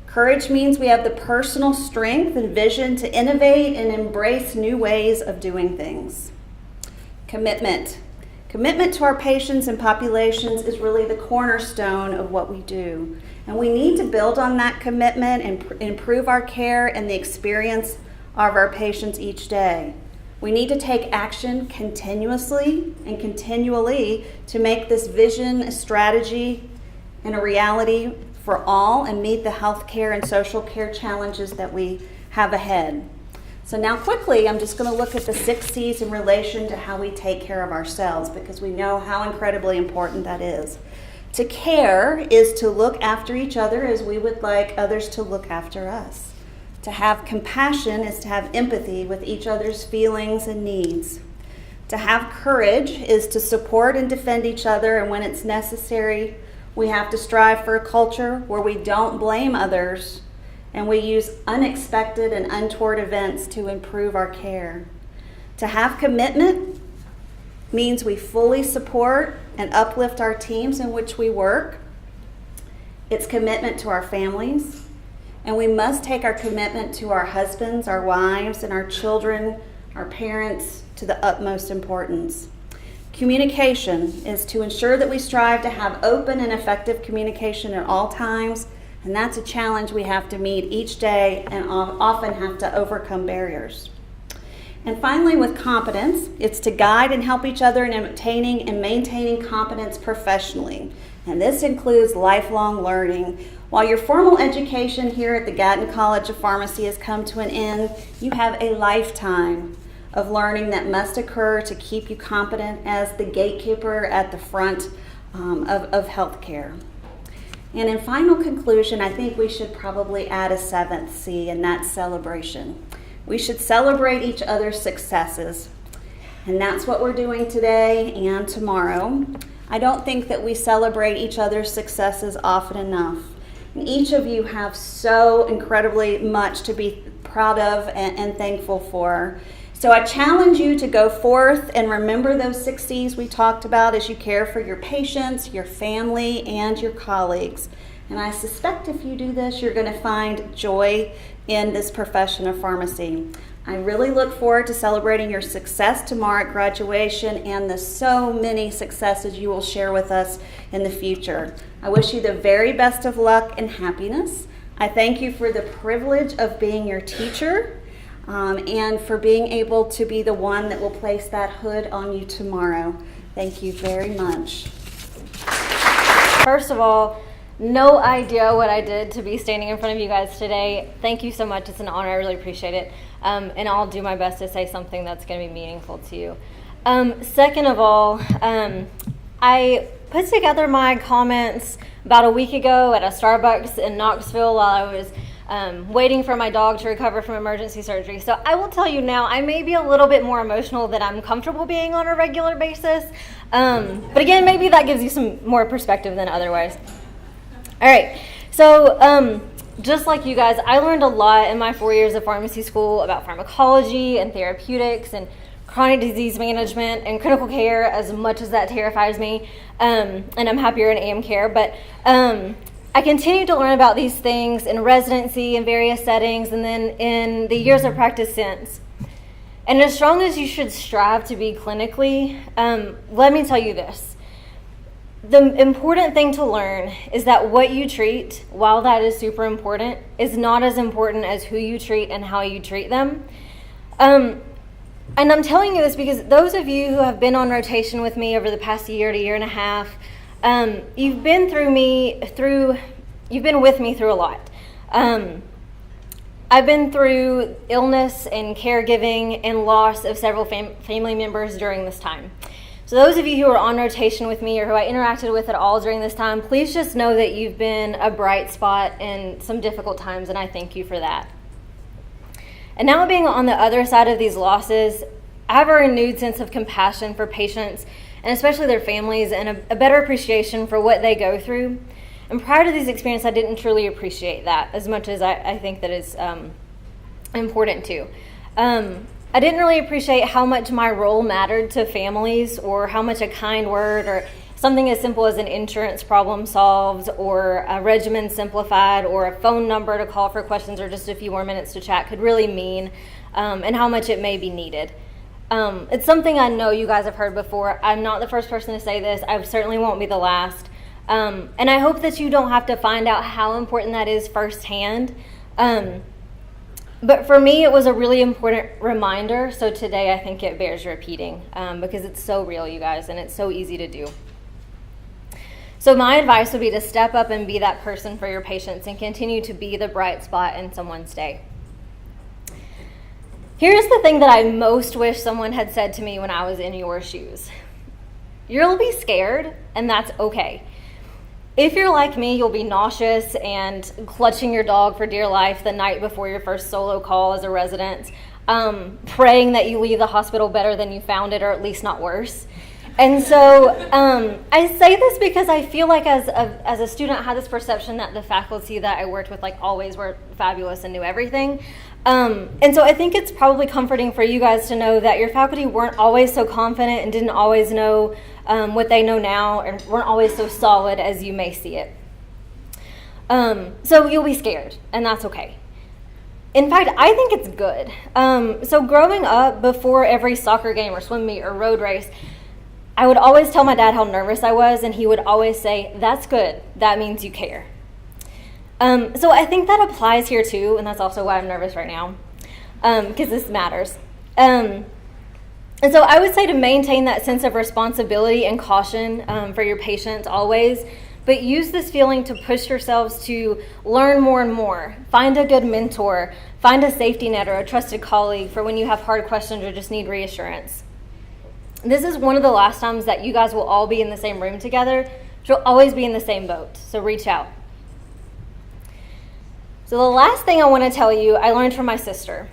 Courage means we have the personal strength and vision to innovate and embrace new ways of doing things. Commitment. Commitment to our patients and populations is really the cornerstone of what we do. And we need to build on that commitment and improve our care and the experience of our patients each day. We need to take action continuously and continually to make this vision a strategy and a reality for all and meet the healthcare and social care challenges that we have ahead. So now quickly, I'm just going to look at the 6 C's in relation to how we take care of ourselves, because we know how incredibly important that is. To care is to look after each other as we would like others to look after us. To have compassion is to have empathy with each other's feelings and needs. To have courage is to support and defend each other, and when it's necessary, we have to strive for a culture where we don't blame others and we use unexpected and untoward events to improve our care. To have commitment means we fully support and uplift our teams in which we work. It's commitment to our families, and we must take our commitment to our husbands, our wives, and our children, our parents, to the utmost importance. Communication is to ensure that we strive to have open and effective communication at all times, and that's a challenge we have to meet each day and often have to overcome barriers. And finally, with competence, it's to guide and help each other in obtaining and maintaining competence professionally. And this includes lifelong learning. While your formal education here at the Gatton College of Pharmacy has come to an end, you have a lifetime of learning that must occur to keep you competent as the gatekeeper at the front of healthcare. And in final conclusion, I think we should probably add a 7th C, and that's celebration. We should celebrate each other's successes, and that's what we're doing today and tomorrow. I don't think that we celebrate each other's successes often enough. And each of you have so incredibly much to be proud of and thankful for. So I challenge you to go forth and remember those 6 C's we talked about as you care for your patients, your family, and your colleagues. And I suspect if you do this, you're going to find joy in this profession of pharmacy. I really look forward to celebrating your success tomorrow at graduation and the so many successes you will share with us in the future. I wish you the very best of luck and happiness. I thank you for the privilege of being your teacher. And for being able to be the one that will place that hood on you tomorrow. Thank you very much. First of all, no idea what I did to be standing in front of you guys today. Thank you so much. It's an honor. I really appreciate it. And I'll do my best to say something that's going to be meaningful to you. Second of all, I put together my comments about a week ago at a Starbucks in Knoxville while I was waiting for my dog to recover from emergency surgery. So I will tell you now, I may be a little bit more emotional than I'm comfortable being on a regular basis. But again, maybe that gives you some more perspective than otherwise. All right, so just like you guys, I learned a lot in my 4 years of pharmacy school about pharmacology and therapeutics and chronic disease management, and critical care, as much as that terrifies me. And I'm happier in AM care, but I continued to learn about these things in residency in various settings and then in the years of practice since. And as strong as you should strive to be clinically, let me tell you this. The important thing to learn is that what you treat, while that is super important, is not as important as who you treat and how you treat them. And I'm telling you this because those of you who have been on rotation with me over the past year to year and a half, you've been with me through a lot. I've been through illness and caregiving and loss of several family members during this time. So those of you who are on rotation with me or who I interacted with at all during this time, please just know that you've been a bright spot in some difficult times, and I thank you for that. And now being on the other side of these losses, I have a renewed sense of compassion for patients and especially their families and a better appreciation for what they go through. And prior to these experiences, I didn't truly appreciate that as much as I think that is important too. I didn't really appreciate how much my role mattered to families or how much a kind word or something as simple as an insurance problem solved or a regimen simplified or a phone number to call for questions or just a few more minutes to chat could really mean and how much it may be needed. It's something I know you guys have heard before. I'm not the first person to say this. I certainly won't be the last. And I hope that you don't have to find out how important that is firsthand. But for me, it was a really important reminder. So today I think it bears repeating because it's so real, you guys, and it's so easy to do. So my advice would be to step up and be that person for your patients and continue to be the bright spot in someone's day. Here's the thing that I most wish someone had said to me when I was in your shoes. You'll be scared, and that's okay. If you're like me, you'll be nauseous and clutching your dog for dear life the night before your first solo call as a resident, praying that you leave the hospital better than you found it, or at least not worse. And so I say this because I feel like as a student, I had this perception that the faculty that I worked with always were fabulous and knew everything. And so I think it's probably comforting for you guys to know that your faculty weren't always so confident and didn't always know what they know now and weren't always so solid as you may see it. So you'll be scared, and that's okay. In fact, I think it's good. So growing up, before every soccer game or swim meet or road race, I would always tell my dad how nervous I was, and he would always say, "That's good. That means you care." So I think that applies here too, and that's also why I'm nervous right now, because this matters. And so I would say to maintain that sense of responsibility and caution for your patients always, but use this feeling to push yourselves to learn more and more. Find a good mentor, find a safety net or a trusted colleague for when you have hard questions or just need reassurance. This is one of the last times that you guys will all be in the same room together. You'll always be in the same boat, so reach out. So the last thing I want to tell you, I learned from my sister.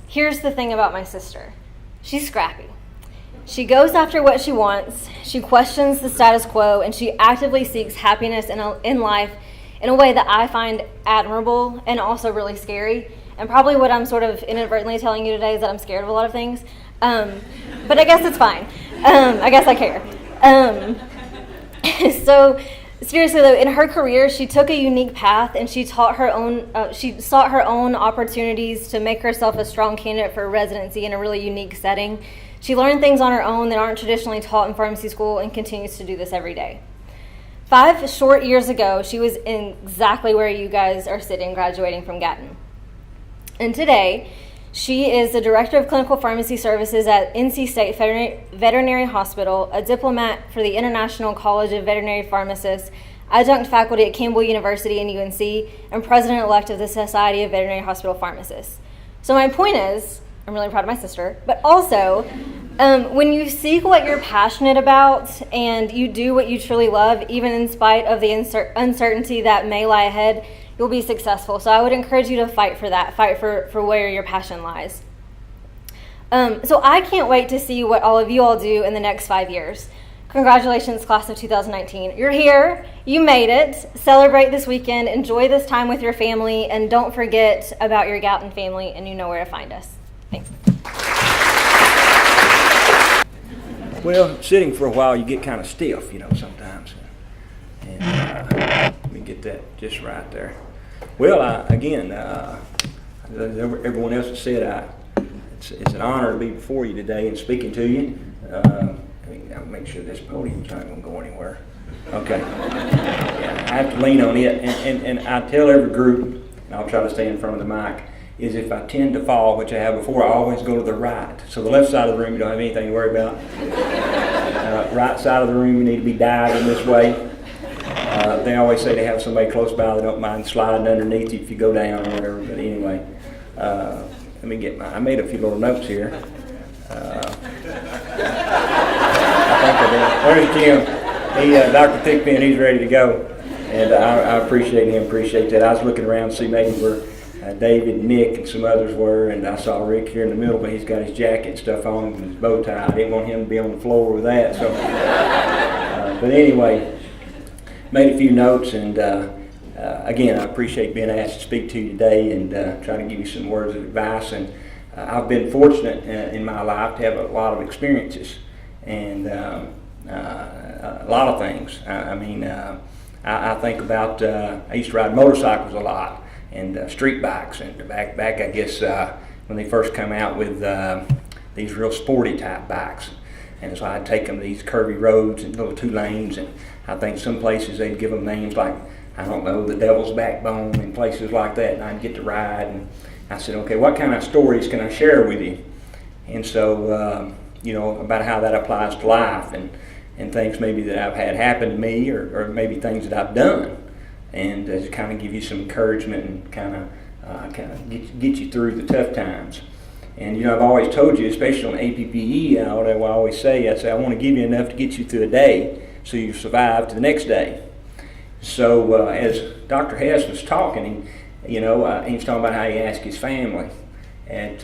Here's the thing about my sister. She's scrappy. She goes after what she wants, she questions the status quo, and she actively seeks happiness in life in a way that I find admirable and also really scary. And probably what I'm sort of inadvertently telling you today is that I'm scared of a lot of things. But I guess it's fine. I guess I care. So seriously though, in her career, she took a unique path and she sought her own opportunities to make herself a strong candidate for residency in a really unique setting. She learned things on her own that aren't traditionally taught in pharmacy school and continues to do this every day. 5 short years ago, she was in exactly where you guys are sitting, graduating from Gatton. And today, she is the Director of Clinical Pharmacy Services at NC State Veterinary Hospital, a diplomat for the International College of Veterinary Pharmacists, adjunct faculty at Campbell University and UNC, and President-elect of the Society of Veterinary Hospital Pharmacists. So my point is, I'm really proud of my sister, but also, when you seek what you're passionate about and you do what you truly love, even in spite of the uncertainty that may lie ahead, you'll be successful. So I would encourage you to fight for that, fight for where your passion lies. So I can't wait to see what all of you all do in the next 5 years. Congratulations, class of 2019. You're here, you made it. Celebrate this weekend, enjoy this time with your family, and don't forget about your Gatton family, and you know where to find us. Thanks. Well, sitting for a while, you get kind of stiff, you know, sometimes. And let me get that just right there. Well, again, everyone else has said, it's an honor to be before you today and speaking to you. I'll make sure this podium's not going to go anywhere. Okay. Yeah, I have to lean on it, and I tell every group, and I'll try to stay in front of the mic, is if I tend to fall, which I have before, I always go to the right. So the left side of the room, you don't have anything to worry about. Right side of the room, you need to be diving this way. They always say they have somebody close by that don't mind sliding underneath you if you go down or whatever. But anyway, let me get I made a few little notes here. I think there's Jim. Dr. Thickpen, he's ready to go. And I appreciate him, appreciate that. I was looking around to see maybe where David, Nick, and some others were, and I saw Rick here in the middle, but he's got his jacket and stuff on and his bow tie. I didn't want him to be on the floor with that. So, but anyway, made a few notes, and again, I appreciate being asked to speak to you today and try to give you some words of advice. And I've been fortunate in my life to have a lot of experiences and a lot of things. I think about, I used to ride motorcycles a lot and street bikes, and back I guess when they first come out with these real sporty type bikes. And so I'd take them to these curvy roads and little 2 lanes, and I think some places they'd give them names like, I don't know, the Devil's Backbone and places like that, and I'd get to ride. And I said, okay, what kind of stories can I share with you? And so, you know, about how that applies to life and things maybe that I've had happen to me or maybe things that I've done. And to kind of give you some encouragement and kind of get you through the tough times. And you know, I've always told you, especially on APPE, I always say, I want to give you enough to get you through a day so you survive to the next day. So as Dr. Hess was talking, he was talking about how he asked his family at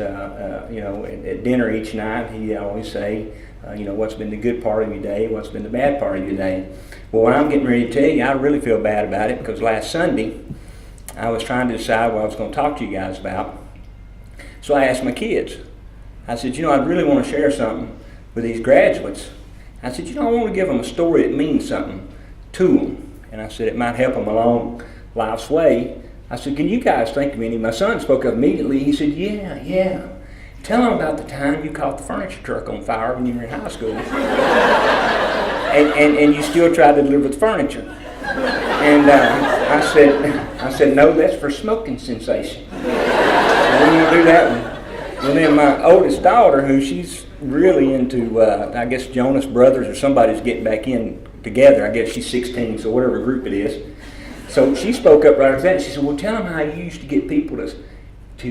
dinner each night. He'd always say, what's been the good part of your day, what's been the bad part of your day. Well, what I'm getting ready to tell you, I really feel bad about it because last Sunday I was trying to decide what I was going to talk to you guys about. So I asked my kids. I said, I really want to share something with these graduates. I said, I want to give them a story that means something to them. And I said, it might help them along life's way. I said, can you guys think of any? My son spoke up immediately. He said, yeah. Tell them about the time you caught the furniture truck on fire when you were in high school. and you still tried to deliver the furniture. And I said, no, that's for smoking cessation. I didn't want to do that one. Well, then my oldest daughter, who she's really into, I guess Jonas Brothers or somebody's getting back in together. I guess she's 16, so whatever group it is. So she spoke up right after that. She said, well, tell them how you used to get people to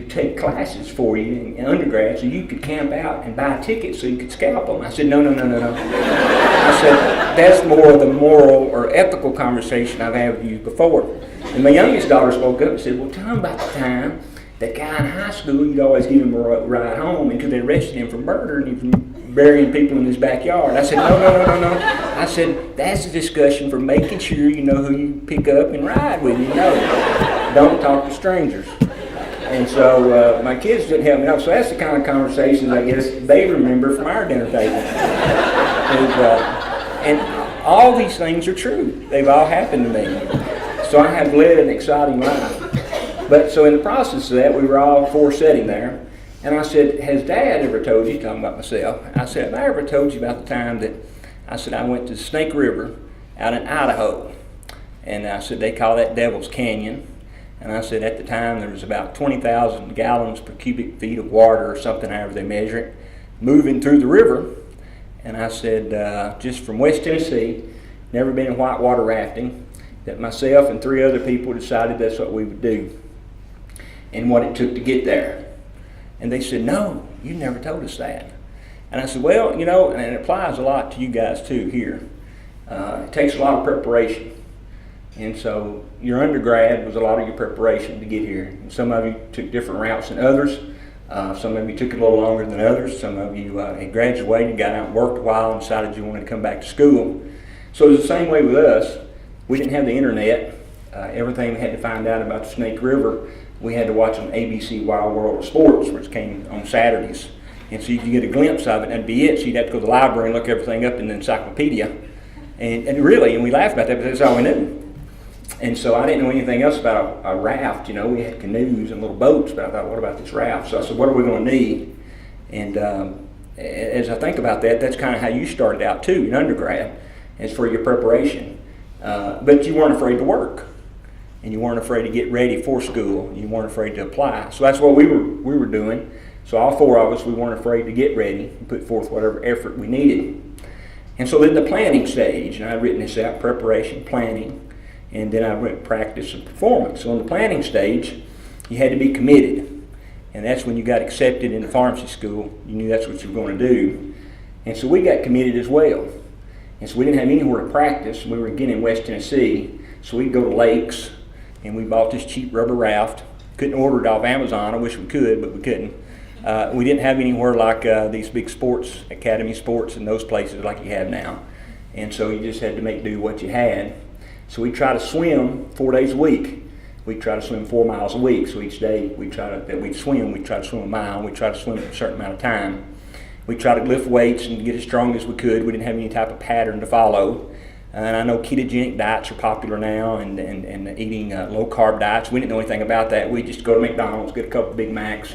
take classes for you in undergrad so you could camp out and buy tickets so you could scalp them. I said, no. I said, that's more of the moral or ethical conversation I've had with you before. And my youngest daughter spoke up and said, well, tell them about the time that guy in high school, you'd always give him a ride home until they arrested him for murder and he was burying people in his backyard. I said, no. I said, that's a discussion for making sure you know who you pick up and ride with. Don't talk to strangers. And so my kids didn't help me out. So that's the kind of conversations I guess they remember from our dinner table. And all these things are true. They've all happened to me. So I have led an exciting life. But so in the process of that, we were all 4 sitting there. And I said, has Dad ever told you, talking about myself, I said, have I ever told you about the time that I went to Snake River out in Idaho? And I said, they call that Devil's Canyon. And I said, at the time, there was about 20,000 gallons per cubic feet of water or something, however they measure it, moving through the river. And I said, just from West Tennessee, never been in whitewater rafting, that myself and 3 other people decided that's what we would do and what it took to get there. And they said, no, you never told us that. And I said, well, and it applies a lot to you guys too here. It takes a lot of preparation. And so your undergrad was a lot of your preparation to get here. And some of you took different routes than others. Some of you took it a little longer than others. Some of you had graduated, got out and worked a while and decided you wanted to come back to school. So it was the same way with us. We didn't have the internet. Everything we had to find out about the Snake River, we had to watch on ABC Wild World of Sports, which came on Saturdays. And so you could get a glimpse of it, and that'd be it. So you'd have to go to the library and look everything up in the encyclopedia. And really, and we laugh about that, but that's all we knew. And so I didn't know anything else about a raft. You know, we had canoes and little boats, but I thought, what about this raft? So I said, what are we going to need? And as I think about that, that's kind of how you started out too in undergrad, as for your preparation. But you weren't afraid to work, and you weren't afraid to get ready for school. You weren't afraid to apply. So that's what we were doing. So all four of us, we weren't afraid to get ready and put forth whatever effort we needed. And so then the planning stage, and I've written this out: preparation, planning, and then I went practice and performance. So in the planning stage, you had to be committed. And that's when you got accepted into pharmacy school. You knew that's what you were going to do. And so we got committed as well. And so we didn't have anywhere to practice. We were again in West Tennessee. So we'd go to lakes, and we bought this cheap rubber raft. Couldn't order it off Amazon. I wish we could, but we couldn't. We didn't have anywhere like these big sports, academy sports, and those places like you have now. And so you just had to make do what you had. So we try to swim 4 days a week. We try to swim 4 miles a week. So each day we'd try to swim a mile. We try to swim a certain amount of time. We try to lift weights and get as strong as we could. We didn't have any type of pattern to follow. And I know ketogenic diets are popular now, and eating low carb diets. We didn't know anything about that. We just go to McDonald's, get a couple of Big Macs,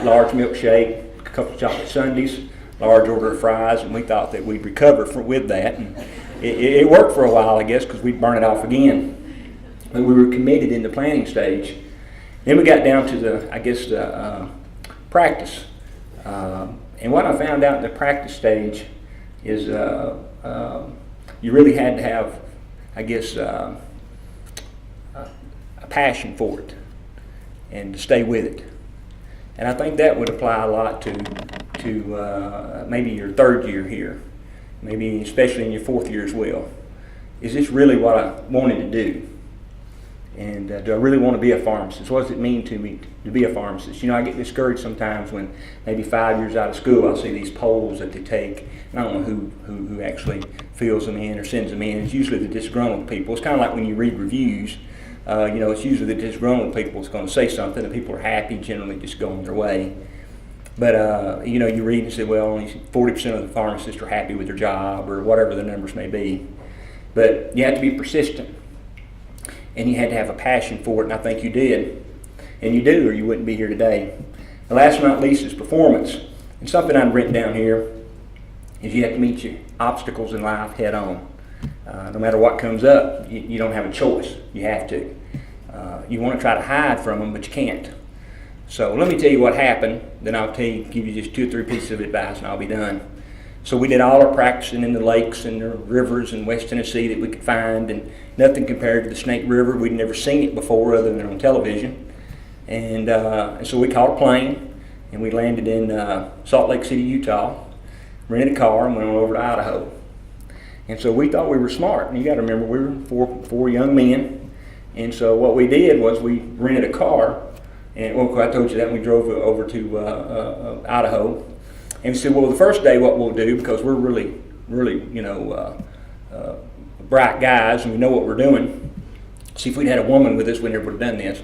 large milkshake, a couple of chocolate sundaes, large order of fries, and we thought that we'd recover with that. And it worked for a while, I guess, because we'd burn it off again. But we were committed in the planning stage. Then we got down to the practice. And what I found out in the practice stage is you really had to have, a passion for it and to stay with it. And I think that would apply a lot to maybe your third year here, maybe especially in your fourth year as well. Is this really what I wanted to do? And do I really want to be a pharmacist? What does it mean to me to be a pharmacist? You know, I get discouraged sometimes when maybe 5 years out of school I'll see these polls that they take, and I don't know who actually fills them in or sends them in. It's usually the disgruntled people. It's kind of like when you read reviews. It's usually the disgruntled people that's going to say something, and people are happy, generally just going their way. But, you read and say, well, only 40% of the pharmacists are happy with their job, or whatever the numbers may be. But you have to be persistent. And you had to have a passion for it, and I think you did. And you do, or you wouldn't be here today. And last but not least is performance. And something I've written down here is you have to meet your obstacles in life head on. No matter what comes up, you don't have a choice. You have to. You want to try to hide from them, but you can't. So let me tell you what happened, then I'll give you just 2 or 3 pieces of advice, and I'll be done. So we did all our practicing in the lakes and the rivers in West Tennessee that we could find, and nothing compared to the Snake River. We'd never seen it before other than on television. And so we caught a plane, and we landed in Salt Lake City, Utah, rented a car, and went on over to Idaho. And so we thought we were smart. And you got to remember, we were four young men. And so what we did was we rented a car, and I told you that, and we drove over to Idaho. And we said, well, the first day what we'll do, because we're really, bright guys and we know what we're doing. See, if we'd had a woman with us, we never would have done this.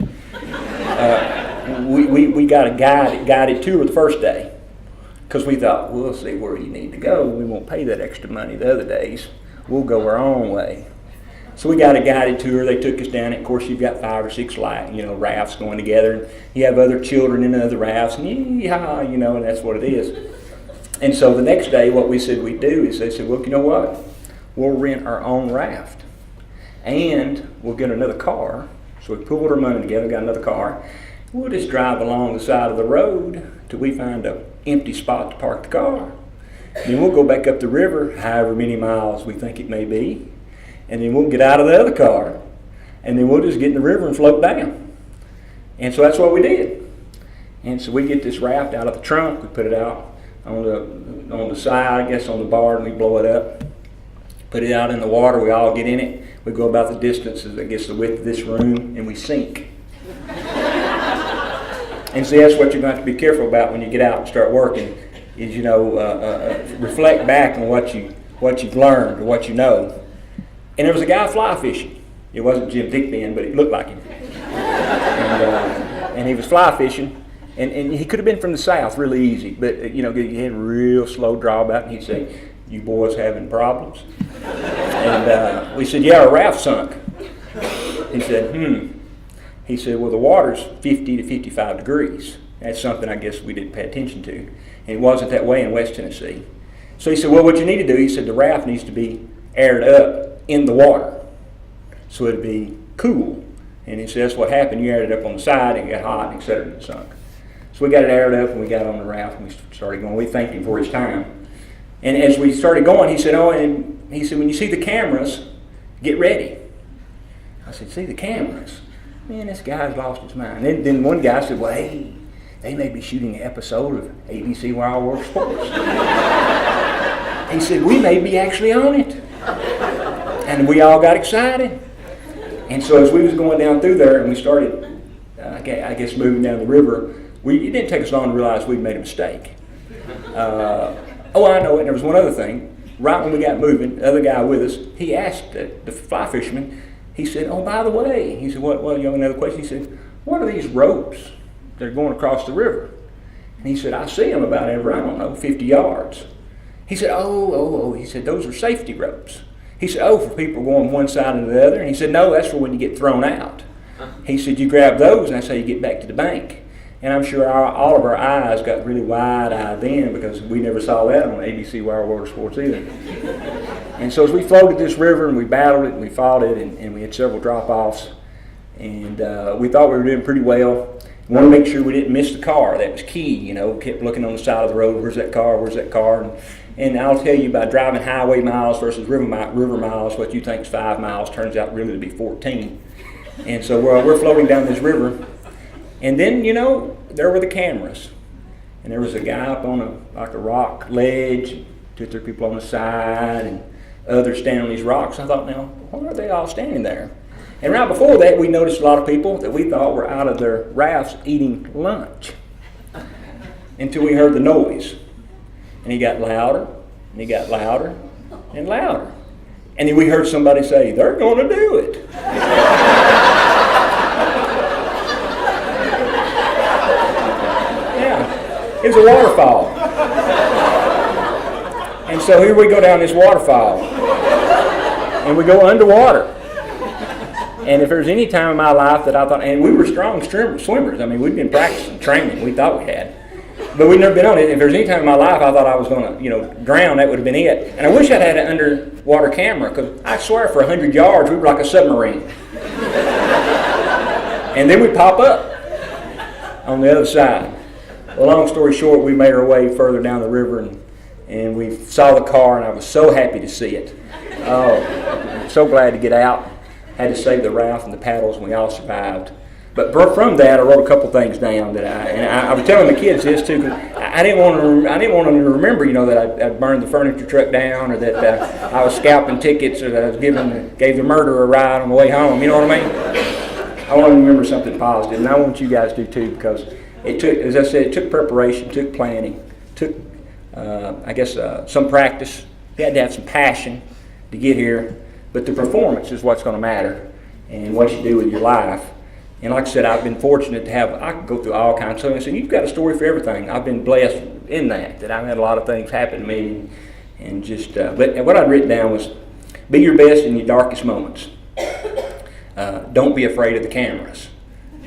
We got a guided tour the first day, because we thought, we'll see where you need to go. We won't pay that extra money the other days. We'll go our own way. So we got a guided tour. They took us down. And of course, you've got 5 or 6 rafts going together. And you have other children in other rafts, and and that's what it is. And so the next day, what we said we'd do is they said, well, you know what? We'll rent our own raft, and we'll get another car. So we pulled our money together, got another car. We'll just drive along the side of the road till we find an empty spot to park the car. Then we'll go back up the river, however many miles we think it may be, and then we'll get out of the other car, and then we'll just get in the river and float down. And so that's what we did. And so we get this raft out of the trunk, we put it out on the side, I guess on the bar, and we blow it up. Put it out in the water, we all get in it. We go about the distance, I guess the width of this room, and we sink. And so that's what you're going to have to be careful about when you get out and start working, is reflect back on what you've learned or what you know. And there was a guy fly fishing. It wasn't Jim Dick then, but it looked like him. And he was fly fishing. And he could have been from the South really easy, but you know, he had a real slow drawback, and he'd say, "You boys having problems?" And we said, "Yeah, our raft sunk." He said, He said, "Well, the water's 50 to 55 degrees. That's something I guess we didn't pay attention to. And it wasn't that way in West Tennessee." So he said, "Well, what you need to do," he said, "the raft needs to be aired up in the water so it'd be cool." And he said, "That's what happened. You aired it up on the side and it got hot, and et cetera, and it sunk." So we got it aired up and we got on the raft and we started going. We thanked him for his time. And as we started going, he said, "When you see the cameras, get ready." I said, "See the cameras? Man, this guy's lost his mind." Then one guy said, "Well, hey, they may be shooting an episode of ABC Wild World Sports." He said, "We may be actually on it." And we all got excited. And so as we was going down through there and we started, I guess, moving down the river, it didn't take us long to realize we'd made a mistake. I know it. And there was one other thing. Right when we got moving, the other guy with us, he asked the fly fisherman, he said, "Oh, by the way," he said, "What, you have another question?" He said, "What are these ropes that are going across the river?" And he said, "I see them about every, 50 yards. He said, oh, he said, "Those are safety ropes." He said, "Oh, for people going one side or the other." And he said, "No, that's for when you get thrown out." He said, "You grab those and that's how you get back to the bank." And I'm sure all of our eyes got really wide-eyed then because we never saw that on ABC Wild World Sports either. And so as we floated this river and we battled it and we fought it and we had several drop-offs and we thought we were doing pretty well. We wanted to make sure we didn't miss the car. That was key, kept looking on the side of the road, where's that car? And I'll tell you, by driving highway miles versus river miles, what you think is 5 miles turns out really to be 14. And so we're floating down this river. And then, there were the cameras. And there was a guy up on a rock ledge, 2 or 3 people on the side, and others standing on these rocks. I thought, now, why are they all standing there? And right before that, we noticed a lot of people that we thought were out of their rafts eating lunch until we heard the noise. And he got louder, and he got louder, and louder. And then we heard somebody say, "They're going to do it." It was a waterfall. And so here we go down this waterfall. And we go underwater. And if there's any time in my life that I thought, and we were strong swimmers. I mean, we'd been practicing training. We thought we had. But we'd never been on it. If there's any time in my life I thought I was going to, drown, that would have been it. And I wish I'd had an underwater camera because I swear for 100 yards we were like a submarine. And then we pop up on the other side. Well, long story short, we made our way further down the river and we saw the car, and I was so happy to see it. Oh, so glad to get out. Had to save the raft and the paddles, and we all survived. But from that, I wrote a couple things down that I was telling the kids this too. Cause I didn't want them to remember, that I burned the furniture truck down, or that I was scalping tickets, or that I was gave the murderer a ride on the way home. You know what I mean? I want to remember something positive, and I want you guys to too, because it took, as I said, it took preparation, took planning, took, some practice. You had to have some passion to get here, but the performance is what's going to matter, and what you do with your life. And like I said, I've been fortunate to I can go through all kinds of things, and you've got a story for everything. I've been blessed in that I've had a lot of things happen to me, and just, but what I'd written down was, be your best in your darkest moments. Don't be afraid of the cameras.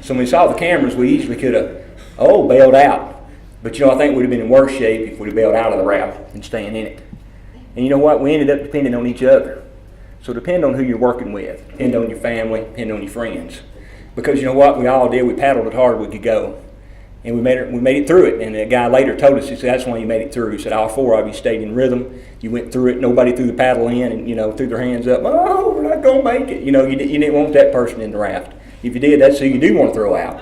So when we saw the cameras, we easily could have, bailed out. But I think we'd have been in worse shape if we'd have bailed out of the raft than staying in it. And you know what? We ended up depending on each other. So depend on who you're working with. Depend on your family. Depend on your friends. Because you know what we all did? We paddled as hard as we could go. And we made it through it. And the guy later told us, he said, "That's why you made it through." He said, "All 4 of you stayed in rhythm. You went through it. Nobody threw the paddle in and, threw their hands up. Oh, we're not going to make it." You didn't want that person in the raft. If you did, that's who you do want to throw out.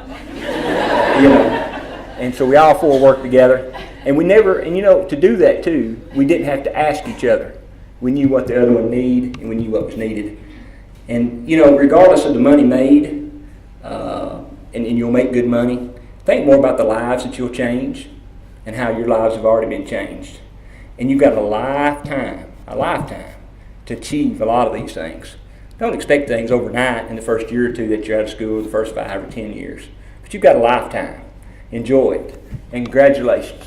And so we all 4 worked together. And we never, to do that too, we didn't have to ask each other. We knew what the other one needed, and we knew what was needed. And, regardless of the money made, and you'll make good money, think more about the lives that you'll change and how your lives have already been changed. And you've got a lifetime to achieve a lot of these things. Don't expect things overnight in the first year or 2 that you're out of school, the first 5 or 10 years. But you've got a lifetime. Enjoy it, and congratulations.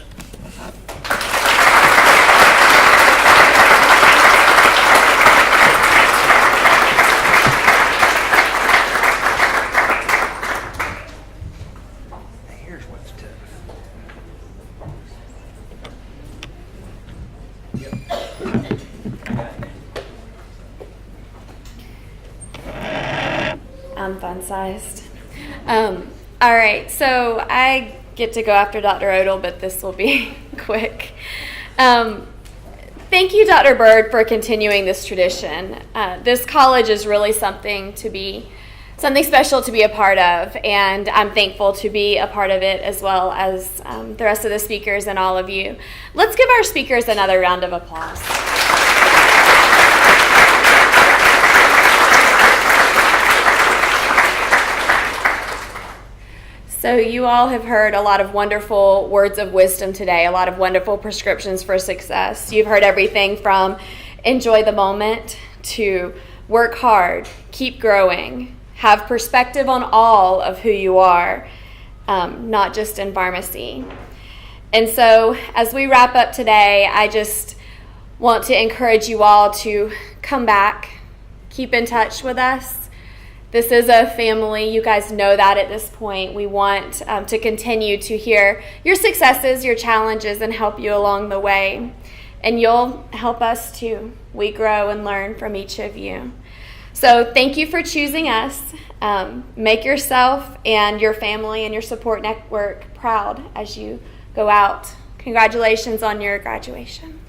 I'm fun-sized. All right, so I get to go after Dr. Odle, but this will be quick. Thank you, Dr. Byrd, for continuing this tradition. This college is really something special to be a part of, and I'm thankful to be a part of it as well as the rest of the speakers and all of you. Let's give our speakers another round of applause. So you all have heard a lot of wonderful words of wisdom today, a lot of wonderful prescriptions for success. You've heard everything from enjoy the moment to work hard, keep growing, have perspective on all of who you are, not just in pharmacy. And so as we wrap up today, I just want to encourage you all to come back, keep in touch with us. This is a family. You guys know that at this point. We want to continue to hear your successes, your challenges, and help you along the way. And you'll help us too. We grow and learn from each of you. So thank you for choosing us. Make yourself and your family and your support network proud as you go out. Congratulations on your graduation.